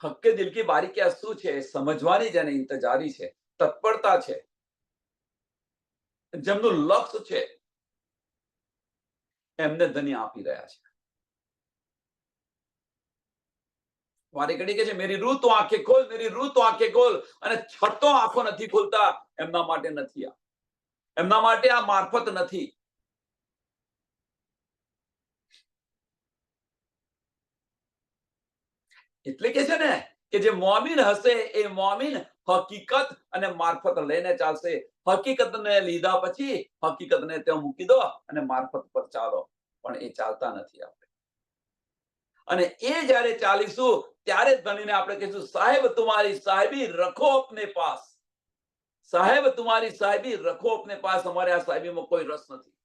હક્કે દિલ કી બારીકિયા શું છે સમજવાની જેને ઇંતજારી છે, તત્પરતા છે, જેમનું લક્ષ્ય છે, એમને ધની આપી રહ્યા છે. વારે ઘડી કે છે મેરી રૂહ તો આંખે ખોલ, મેરી રૂહ તો આંખે ખોલ. અને છતો આંખો નથી ખોલતા એમના માટે નથી. આ એમના માટે આ મારફત નથી. એટલે કે છે ને કે જે મોમિન હશે એ મોમિન હકીકત અને મારફત લઈને ચાલશે. હકીકતને લીધા પછી હકીકતને ત્યાં મૂકી દો અને મારફત પર ચાલો, પણ એ ચાલતા નથી આપણે. અને એ જ્યારે ચાલીશું ત્યારે ધણીને આપણે કહીશું, સાહેબ તમારી સાહેબી રખો અપને પાસ. સાહેબ તમારી સાહેબી રખો અપને પાસ. અમારે આ સાહેબીમાં કોઈ રસ નથી.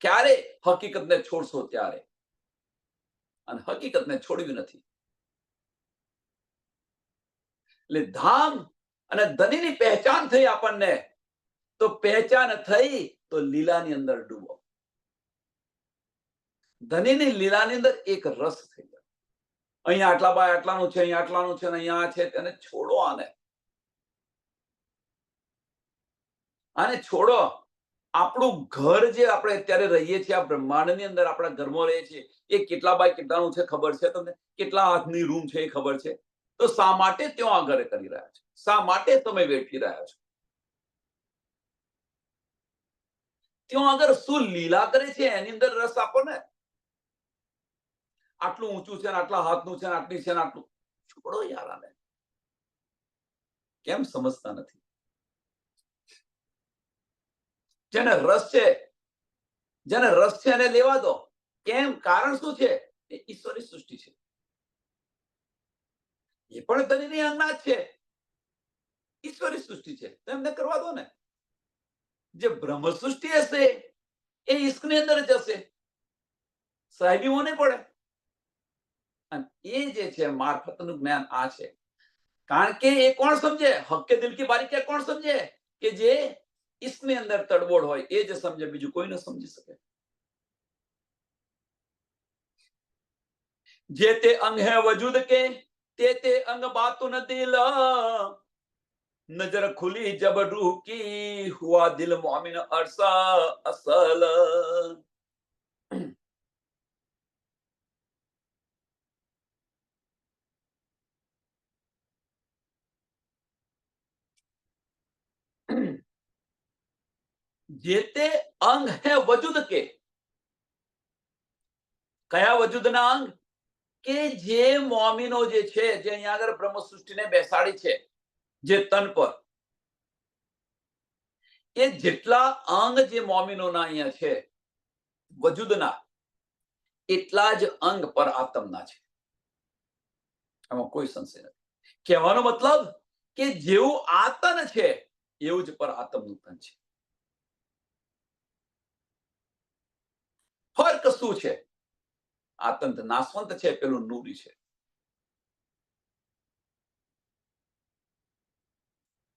ક્યારે હકીકતને છોડશો ત્યારે, અને હકીકતને છોડવી નથી. એટલે ધામ અને ધનીની પહેચાન થઈ આપણને, તો પહેચાન થઈ તો લીલાની અંદર ડૂબો. ધનીની લીલાની અંદર એક રસ થઈ જાય. અહીંયા આટલા બાય આટલાનું છે, અહીંયા આટલાનું છે, અહીંયા છે, તેને છોડો. આને છોડો. આપણું ઘર જે આપણે અત્યારે રહીએ છીએ, આ બ્રહ્માંડની અંદર આપણા ઘરમાં રહીએ છીએ, એ કેટલા બાય કેટલાનું છે ખબર છે તમને? કેટલા હાથની રૂમ છે એ ખબર છે? તો શા માટે ત્યાં આગળ કરી રહ્યા છો? શા માટે તમે વેઠી રહ્યા છો? ત્યાં આગળ શું લીલા કરે છે એની અંદર રસ આપો ને. આટલું ઊંચું છે, આટલા હાથનું છે, આટલી છે, આટલું છોડો યાર. આને કેમ સમજતા નથી? જેને રસ છે, જેને રસ છે એને લેવા દો. કેમ? કારણ શું છે? એ ઈશ્વરી સૃષ્ટિ છે. એ પણ ધનીની અંગના જ છે. ઈશ્વરી સૃષ્ટિ છે, તેમને કરવા દો ને. જે બ્રહ્મ સૃષ્ટિ હશે એ ઈશ્કની અંદર જ હશે. સાહેબી હોને પડે. અને એ જે છે મારફતનું જ્ઞાન આ છે. કારણ કે એ કોણ સમજે? હક્કે દિલ કી બારીકિયા કોણ સમજે? કે જે ઈશ્કની અંદર તડબોળ હોય એ જ સમજે, બીજું કોઈ ન સમજી શકે. જે તે અંગ હે વજૂદ કે તે અંગ બાતું ન દિલ. नजर खुली जब रूह की हुआ दिल मोमिन अरसा असल. જે તે અંગ હે વજૂદ કે, કયા વજૂદના અંગ? કે જે મોમિનો જે છે, જે અહીંયા આગળ બ્રહ્મ સૃષ્ટિને બેસાડી છે જે તન પર, એ જેટલા અંગ જે મોમિનોના અહીંયા છે વજૂદના, એટલા જ અંગ પર આત્મના છે. આમાં કોઈ સંશય નથી. કહેવાનો મતલબ કે જેવું આતન છે એવું જ પર આત્મનું તન છે. ફર્ક શું છે? આતંત નાશવંત છે, પેલું નૂરી છે.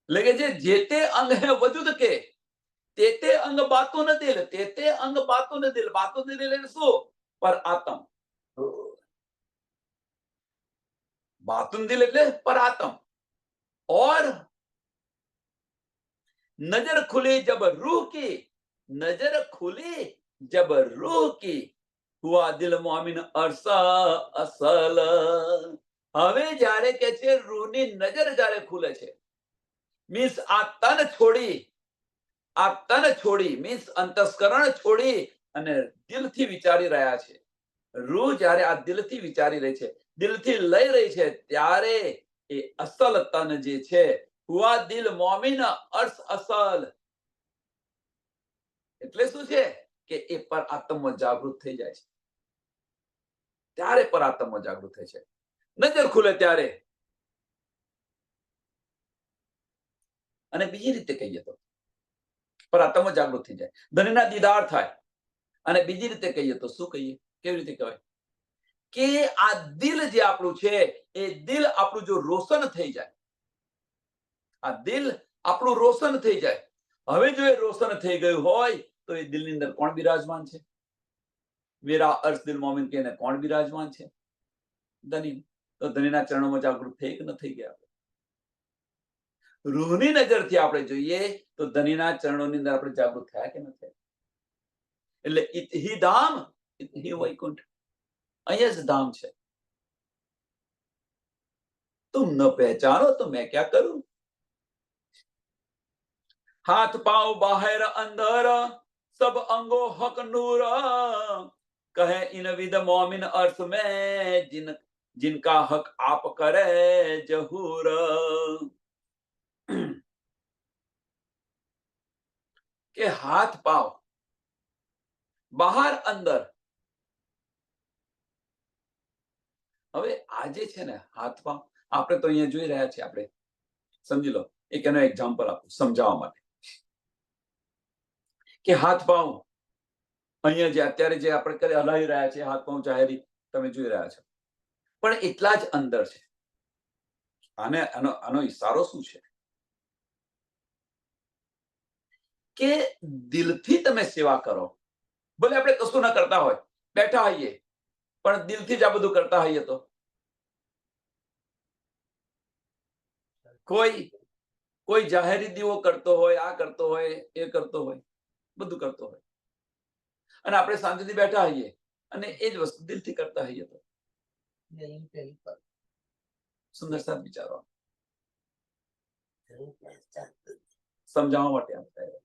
એટલે કે જે તે અંગ હે વજૂદ કે તે અંગ બાતો ન દિલ. તે અંગ બાતો ન દિલ. બાતો ન દિલ એટલે શું? પર આત્મ. बातुन दिल એટલે પર આત્મ. और नजर खुली जब रूह की, नजर खुली जब रूह की हुआ दिल मोमिन अरसा असल. હવે જ્યારે કે છે રૂહની નજર જ્યારે ખુલે છે, મીન્સ આ તન છોડી મીન્સ અંતસ્કરણ છોડી અને દિલથી વિચારી રહ્યા છે. રૂહ જ્યારે આ દિલથી વિચારી રહી છે, દિલથી લઈ રહી છે, ત્યારે એ અસલ તન જે છે, હુઆ દિલ મોમિન અર્થ અસલ. એટલે શું છે? કે એ પર આત્મમાં જાગૃત થઈ જાય છે. ત્યારે પર આત્મમાં જાગૃત થાય છે. નજર ખુલે ત્યારે. અને બીજી રીતે કહીએ તો પર આત્મમાં જાગૃત થઈ જાય, ધનના દીદાર થાય. અને બીજી રીતે કહીએ તો શું કહીએ? કેવી રીતે કહેવાય? કે આ દિલ જે આપણું છે, એ દિલ આપણું જો રોશન થઈ જાય, આ દિલ આપણું રોશન થઈ જાય. હવે જો એ રોશન થઈ ગયું હોય તો એ દિલની અંદર કોણ બિરાજમાન છે? મેરા અર્શ દિલ મોમિન કે કોણ બિરાજમાન છે? ધની. તો ધનીના ચરણોમાં જાગૃત થઈ કે ન થઈ ગયા? રૂહની નજરથી આપણે જોઈએ તો ધનીના ચરણોની અંદર આપણે જાગૃત થયા કે ન થયા? એટલે ઇતહી ધામ ઇતહી વૈકુંઠ. અહીંયા જ ધામ છે. तुम न पहचानो तो मैं क्या करूं? हाथ पांव बाहर अंदर सब अंगो हक नूर. कहे इन विद मोमिन अर्थ में जिनका हक आप करे जहूर. હાથ પાવ બહાર અંદર. હવે આ જે છે ને હાથ પાવ, આપણે તો અહીંયા જોઈ રહ્યા છીએ. આપણે સમજી લો, એક એનો એક્ઝામ્પલ આપું સમજાવવા માટે કે હાથ પાવ અહીંયા જે અત્યારે જે આપણે હલાવી રહ્યા છીએ, હાથ પાવ જાહેરી તમે જોઈ રહ્યા છો, પણ એટલા જ અંદર છે. આનો ઈશારો શું છે? કે દિલથી તમે સેવા કરો. ભલે આપણે કશું ના કરતા હોય, બેઠા હોઈએ, પણ દિલથી જ આ બધું કરતા હોઈએ તો કોઈ જાહેરી દીવો કરતો હોય, આ કરતો હોય, એ કરતો હોય, બધું કરતો હોય, અને આપણે શાંતિથી બેઠા હોઈએ અને એ જ વસ્તુ દિલથી કરતા હોઈએ તો સુંદર સાથ વિચારો સમજાવવા માટે આમ કહે છે.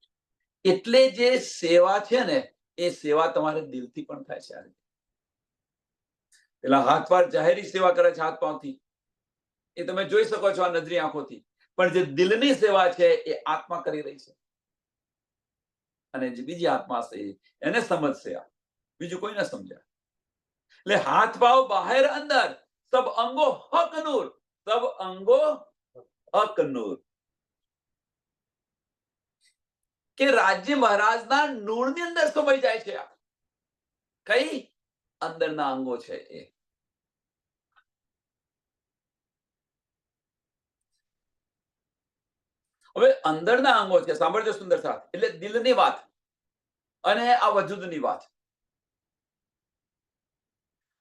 એટલે જે સેવા છે ને, એ સેવા તમારે દિલથી પણ થાય છે. પેલા હાથ પર જાહેરી સેવા કરે છે હાથ પાવથી, એ તમે જોઈ શકો છો આ નજરી આંખોથી, પણ જે દિલની સેવા છે એ આત્મા કરી રહી છે, અને જે બીજી આત્મા છે એને સમજશે, બીજું કોઈ ના સમજ્યા. એટલે હાથ પાવ બહાર અંદર, સબ અંગો હક નૂર, સબ અંગો હક નૂર. કે રાજ્ય મહારાજના નૂરની અંદર સમાઈ જાય છે. કઈ અંદરના અંગો છે એ. હવે અંદરના અંગો છે, સાંભળજો સુંદર સાથ, એટલે દિલની વાત અને આ વજૂદની વાત.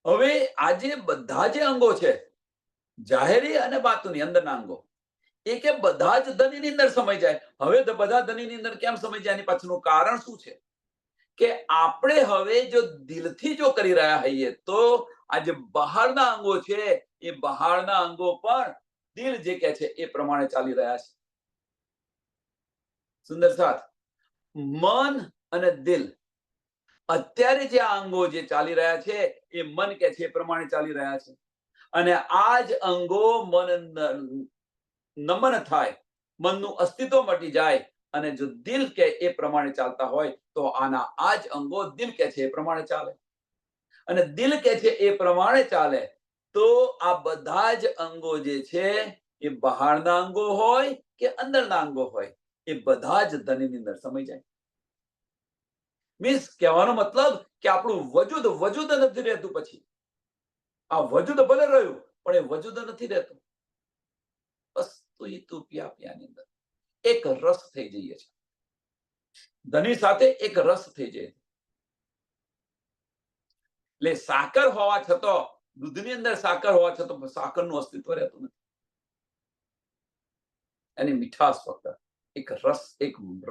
હવે આજે બધા જે અંગો છે, જાહેરી અને બાતુની અંદરના અંગો, એ કે બધા જ ધનીની અંદર સમાઈ જાય. હવે બધા ધનીની અંદર કેમ સમાઈ જાય? એની પાછળનું કારણ શું છે? કે આપણે હવે જો દિલથી જો કરી રહ્યા હોઈએ તો આ જે બહારના અંગો છે, એ બહારના અંગો પણ દિલ જે કે છે એ પ્રમાણે ચાલી રહ્યા છે. સુંદર સાથ, મન અને દિલ, અત્યારે જે આ અંગો જે ચાલી રહ્યા છે એ મન કે છે એ પ્રમાણે ચાલી રહ્યા છે. અને આ જ અંગો મન નમન થાય, મનનું અસ્તિત્વ મટી જાય, અને જો દિલ કે એ પ્રમાણે ચાલતા હોય તો આના આ જ અંગો દિલ કે છે એ પ્રમાણે ચાલે. અને દિલ કે છે એ પ્રમાણે ચાલે તો આ બધા જ અંગો જે છે એ બહારના અંગો હોય કે અંદરના અંગો હોય, એ બધા જ ધનની અંદર સમાઈ જાય. મીન્સ કહેવાનો મતલબ કે આપણું વજૂદ નથી રહેતું. પછી આ વજૂદ ભલે રહ્યું, પણ એ વજૂદ નથી રહેતું. બસ તું પ્યાની અંદર એક રસ થઈ જઈએ છે. ધની સાથે એક રસ થઈ જાય. એટલે સાકર હોવા છતાં, દૂધની અંદર સાકર હોવા છતાં સાકરનું અસ્તિત્વ રહેતું નથી. એની મીઠાશ ફક્ત એક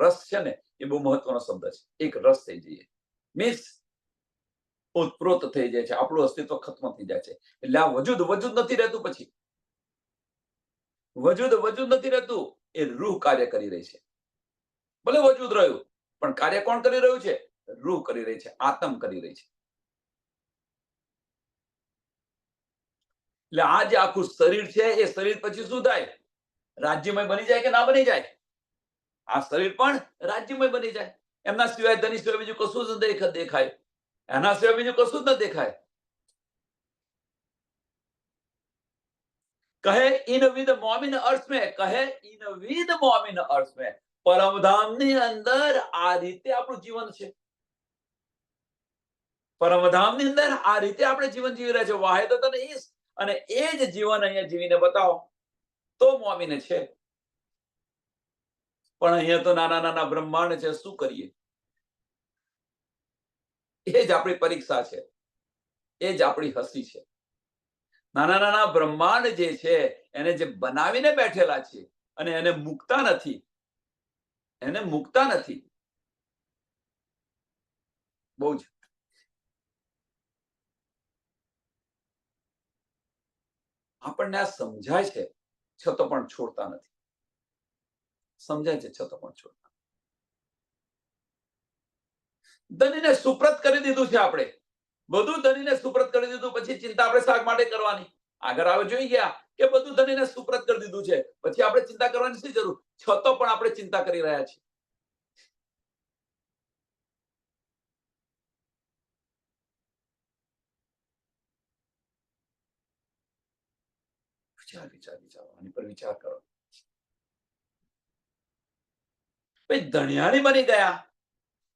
રસ છે ને, એ બહુ મહત્વનો શબ્દ છે. એક રસ થઈ જઈએ મીન્સ ઉત્પ્રોત થઈ જાય છે, આપણું અસ્તિત્વ ખત્મ થઈ જાય છે. એટલે આ વજૂદ નથી રહેતું. પછી વજૂદ નથી રહેતું, એ રૂહ કાર્ય કરી રહી છે. ભલે વજૂદ રહ્યું, પણ કાર્ય કોણ કરી રહ્યું છે? રૂહ કરી રહી છે, આત્મ કરી રહી છે. એટલે આ જે આખું શરીર છે, એ શરીર પછી શું થાય? રાજ્યમય બની જાય કે ના બની જાય? આ શરીર પણ રાજ્યમય બની જાય. એમના સિવાય, ધની સિવાય બીજું કશું જ દેખાય. એના સિવાય બીજું કશું જ ન દેખાય. કહે ઇન વિદ મોમિન અર્થ में, કહે ઇન વિદ મોમિન અર્થ में, પરમધામની અંદર આ રીતે આપણું જીવન છે. પરમધામની અંદર આ રીતે આપણે જીવન જીવી રહ્યા છે. વાહિદત અને ઈસ, અને એ જ જીવન અહીંયા જીવીને બતાવો તો મોમિન છે. પણ અહીંયા તો નાના બ્રહ્માંડ છે, શું કરીએ? એ જ આપણી પરીક્ષા છે, એ જ આપણી હસી છે. નાના બ્રહ્માંડ જે છે એને જે બનાવીને બેઠેલા છે, અને એને મૂકતા નથી. બહુ જ આપણને આ સમજાય છે, છતાં પણ છોડતા નથી. સમજાય છે છતાં પણ છોડતા. ધનીને સુપ્રત કરી દીધું છે આપણે, બધું ધનીને સુપ્રત કરી દીધું. પછી ચિંતા આપણે શાક માટે કરવાની? આગળ આવે જોઈ ગયા કે બધું ધનીને સુપ્રત કરી દીધું છે, પછી આપણે ચિંતા કરવાની શી જરૂર? છતાં પણ આપણે ચિંતા કરી રહ્યા છીએ. વિચાર વિચાર વિચારો, આની પર વિચાર કરો. ભાઈ ધણિયાણી બની ગયા,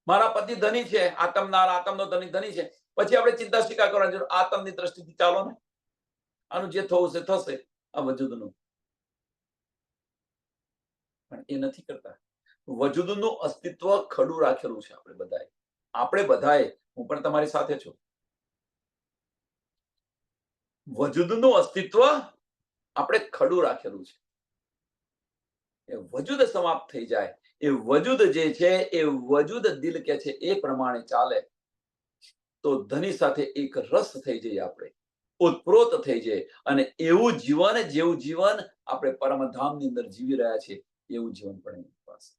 મારા પતિ ધની છે, આતમનો ધની છે, પછી આપણે ચિંતા શીખા કરવાની જરૂર. આતમની દ્રષ્ટિથી ચાલો ને, આનું જે થવું છે થશે, આ વજૂદનું. પણ એ નથી કરતા. વજૂદનું અસ્તિત્વ ખડું રાખેલું છે. આપણે બધાએ, હું પણ તમારી સાથે છું. વજૂદનું અસ્તિત્વ આપણે ખડું રાખેલું છે. એ વજૂદ સમાપ્ત થઈ જાય, એ વજૂદ જે છે, એ વજૂદ દિલ કે છે એ પ્રમાણે ચાલે, તો ધની સાથે એક રસ થઈ જઈએ, આપણે ઓતપ્રોત થઈ જાય, અને એવું જીવન, જેવું જીવન આપણે પરમધામની અંદર જીવી રહ્યા છીએ, એવું જીવન પણ એની પાસે.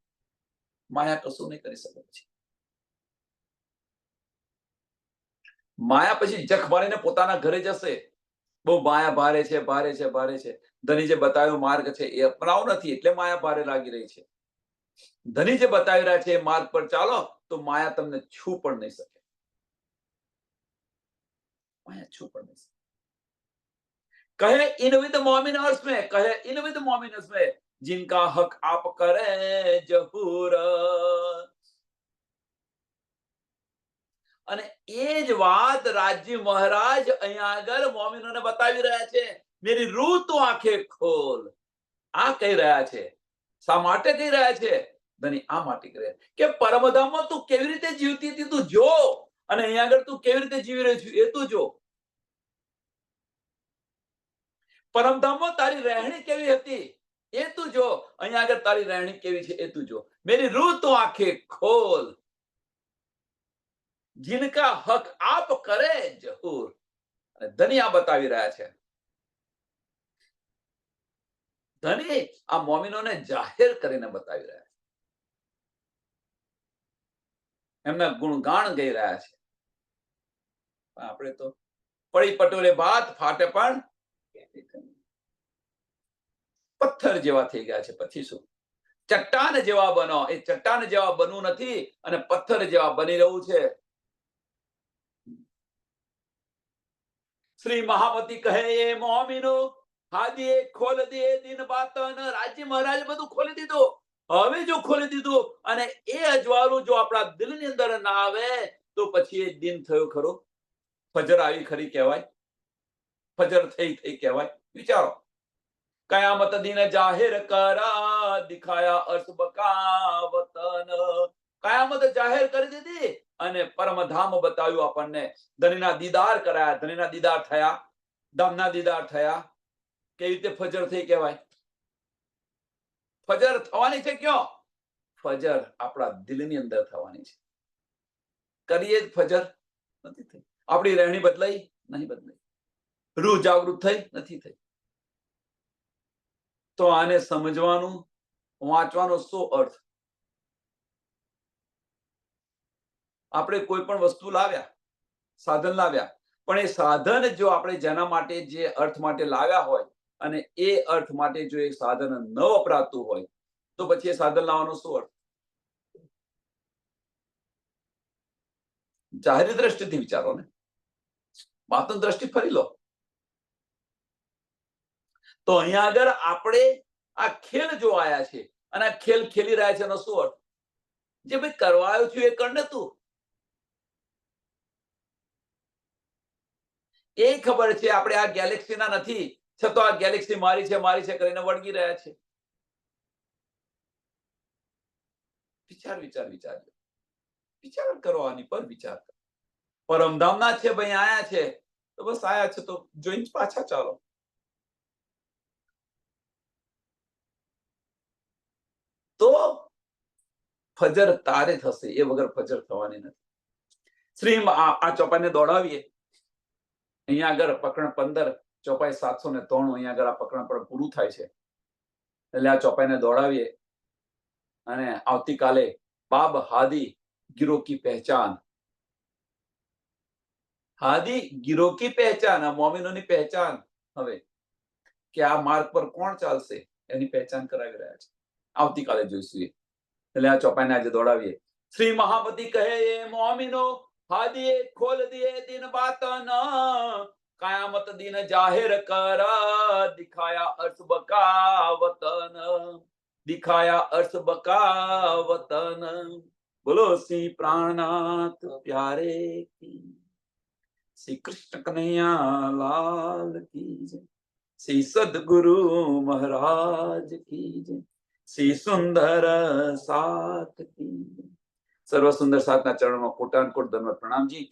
માયા કશું નહીં કરી શકે. પછી માયા પછી જખ મારીને પોતાના ઘરે જશે. બહુ માયા ભારે છે, ભારે છે, ભારે છે. ધની જે બતાવ્યો માર્ગ છે એ અપનાવ નથી, એટલે માયા ભારે લાગી રહી છે. ધની જે બતાવી રહ્યા છે એ માર્ગ પર ચાલો, તો માયા તમને છૂ પણ નહીં શકે. માયા છૂ પણ નહીં શકે. कहे इनविद मोमिनस में, कहे इनविद मोमिनस में, जिनका हक आप करे जहूर. અને એ જ વાત રાજજી મહારાજ અહીંયા આગળ મોમિનોને બતાવી રહ્યા છે. મેરી રૂહ તું આંખે ખોલ. આ કહી રહ્યા છે. શા માટે કહી રહ્યા છે? ધની આ માટે કહી રહ્યા કે પરમધામમાં તું કેવી રીતે જીવતી હતી તું જો, અને અહીંયા આગળ તું કેવી રીતે જીવી રહ્યો છું એ તું જો. પરમધામમાં તારી રહેણી કેવી હતી એ તું જો, અહીંયા આગળ તારી રહેણી કેવી છે એ તું જો. મેરી રૂહ તું આંખે ખોલ. जिनका हक आप करे जहूर. ધની આ બતાવી રહ્યા છે. ધની આ મોમિનોને જાહેર કરીને બતાવી રહ્યા છે. એમના ગુણગાન ગઈ રહ્યા છે. આપણે તો પડી પટોલે ભાત ફાટે પણ પથ્થર જેવા થઈ ગયા છે. પછી શું? ચટ્ટાન જેવા બનો. એ ચટ્ટાન જેવા બનવું નથી, અને પથ્થર જેવા બની રહ્યું છે. શ્રી મહામતી કહે એ મોમિનો, હાદી ખોલ દે દિન બાતન. રાજ્ય મહારાજ બધું ખોલી દીધું. હવે જો ખોલી દીધું, અને એ અજવાળું જો આપણા દિલની અંદર ના આવે, તો પછી એ દિન થયો ખરો? ફજર આવી ખરી કહેવાય? ફજર થઈ કહેવાય? વિચારો. કયામત દિન જાહેર કરા, દિખાયા અસબકા વતન. કયામત જાહેર કરી દીધી, અને પરમધામ બતાવ્યું આપણને. ધનીના દીદાર કરાયા, ધનીના દીદાર થયા, ધામના દીદાર થયા. કેવી રીતે ફજર થઈ કહેવાય? ફજર થવાની છે ક્યાં? ફજર આપણા દિલની અંદર થવાની છે. કરીએ ફજર? નથી થઈ. આપણી રહેણી બદલાઈ? નહીં બદલાઈ. રૂહ જાગૃત થઈ? નથી થઈ. તો આને સમજવાનું, વાંચવાનો શું અર્થ? આપણે કોઈ પણ વસ્તુ લાવ્યા, સાધન લાવ્યા, પણ એ સાધન જો આપણે જેના માટે, જે અર્થ માટે લાવ્યા હોય, અને એ અર્થ માટે જો એ સાધન ન વપરાતું હોય, તો પછી એ સાધન લાવવાનો શું અર્થ? જાહેર દ્રષ્ટિથી વિચારો ને, વાતની દ્રષ્ટિ ફરી લો. તો અહીંયા આગળ આપણે આ ખેલ જો આયા છે, અને આ ખેલ ખેલી રહ્યા છે એનો શું અર્થ? જે ભાઈ કરવાયો છું એ કર ને તું. એ ખબર છે આપણે આ ગેલેક્સીના નથી, છતાં આ ગેલેક્સી મારી છે કરીને વળગી રહ્યા છે. વિચાર કરો, આની પર વિચાર કરો. પરમધામના છે ભાઈ, આયા છે તો બસ આયા છે, તો જોઈને પાછા ચાલો. તો ફજર તારે થશે, એ વગર ફજર થવાની નથી. શ્રી આ ચોપાઈને દોડાવીએ. અહીંયા આગળ પ્રકરણ 15, ચોપાઈ 703, અહીંયા આગળ આ પ્રકરણ પણ પૂરું થાય છે. એટલે આ ચોપાઈને દોડાવીએ, અને આવતીકાલે બાબ હાદી गिरोह की पहचान. हादी गिरोह की पहचान, આ મોમિનોની પહેચાન. હવે કે આ માર્ગ પર કોણ ચાલશે એની પહેચાન કરાવી રહ્યા છે. આવતીકાલે જોઈશું. એટલે આ ચોપાઈને આજે દોડાવીએ. શ્રી મહામતી કહે એ મોમિનો, હાદી ખોલ દિએ દિન બાતન. कयामत दिन जाहिर कर, दिखाया अर्श बका वतन, दिखाया अर्श बका वतन। बोलो श्री प्राणनाथ प्यारे की, श्री कृष्ण कन्हैया लाल की जय, श्री सदगुरु महाराज की जय, श्री सुंदर साथ की जय। सर्व सुंदर साथ ना चरणों में कोटान कोट धन्यवाद प्रणाम जी।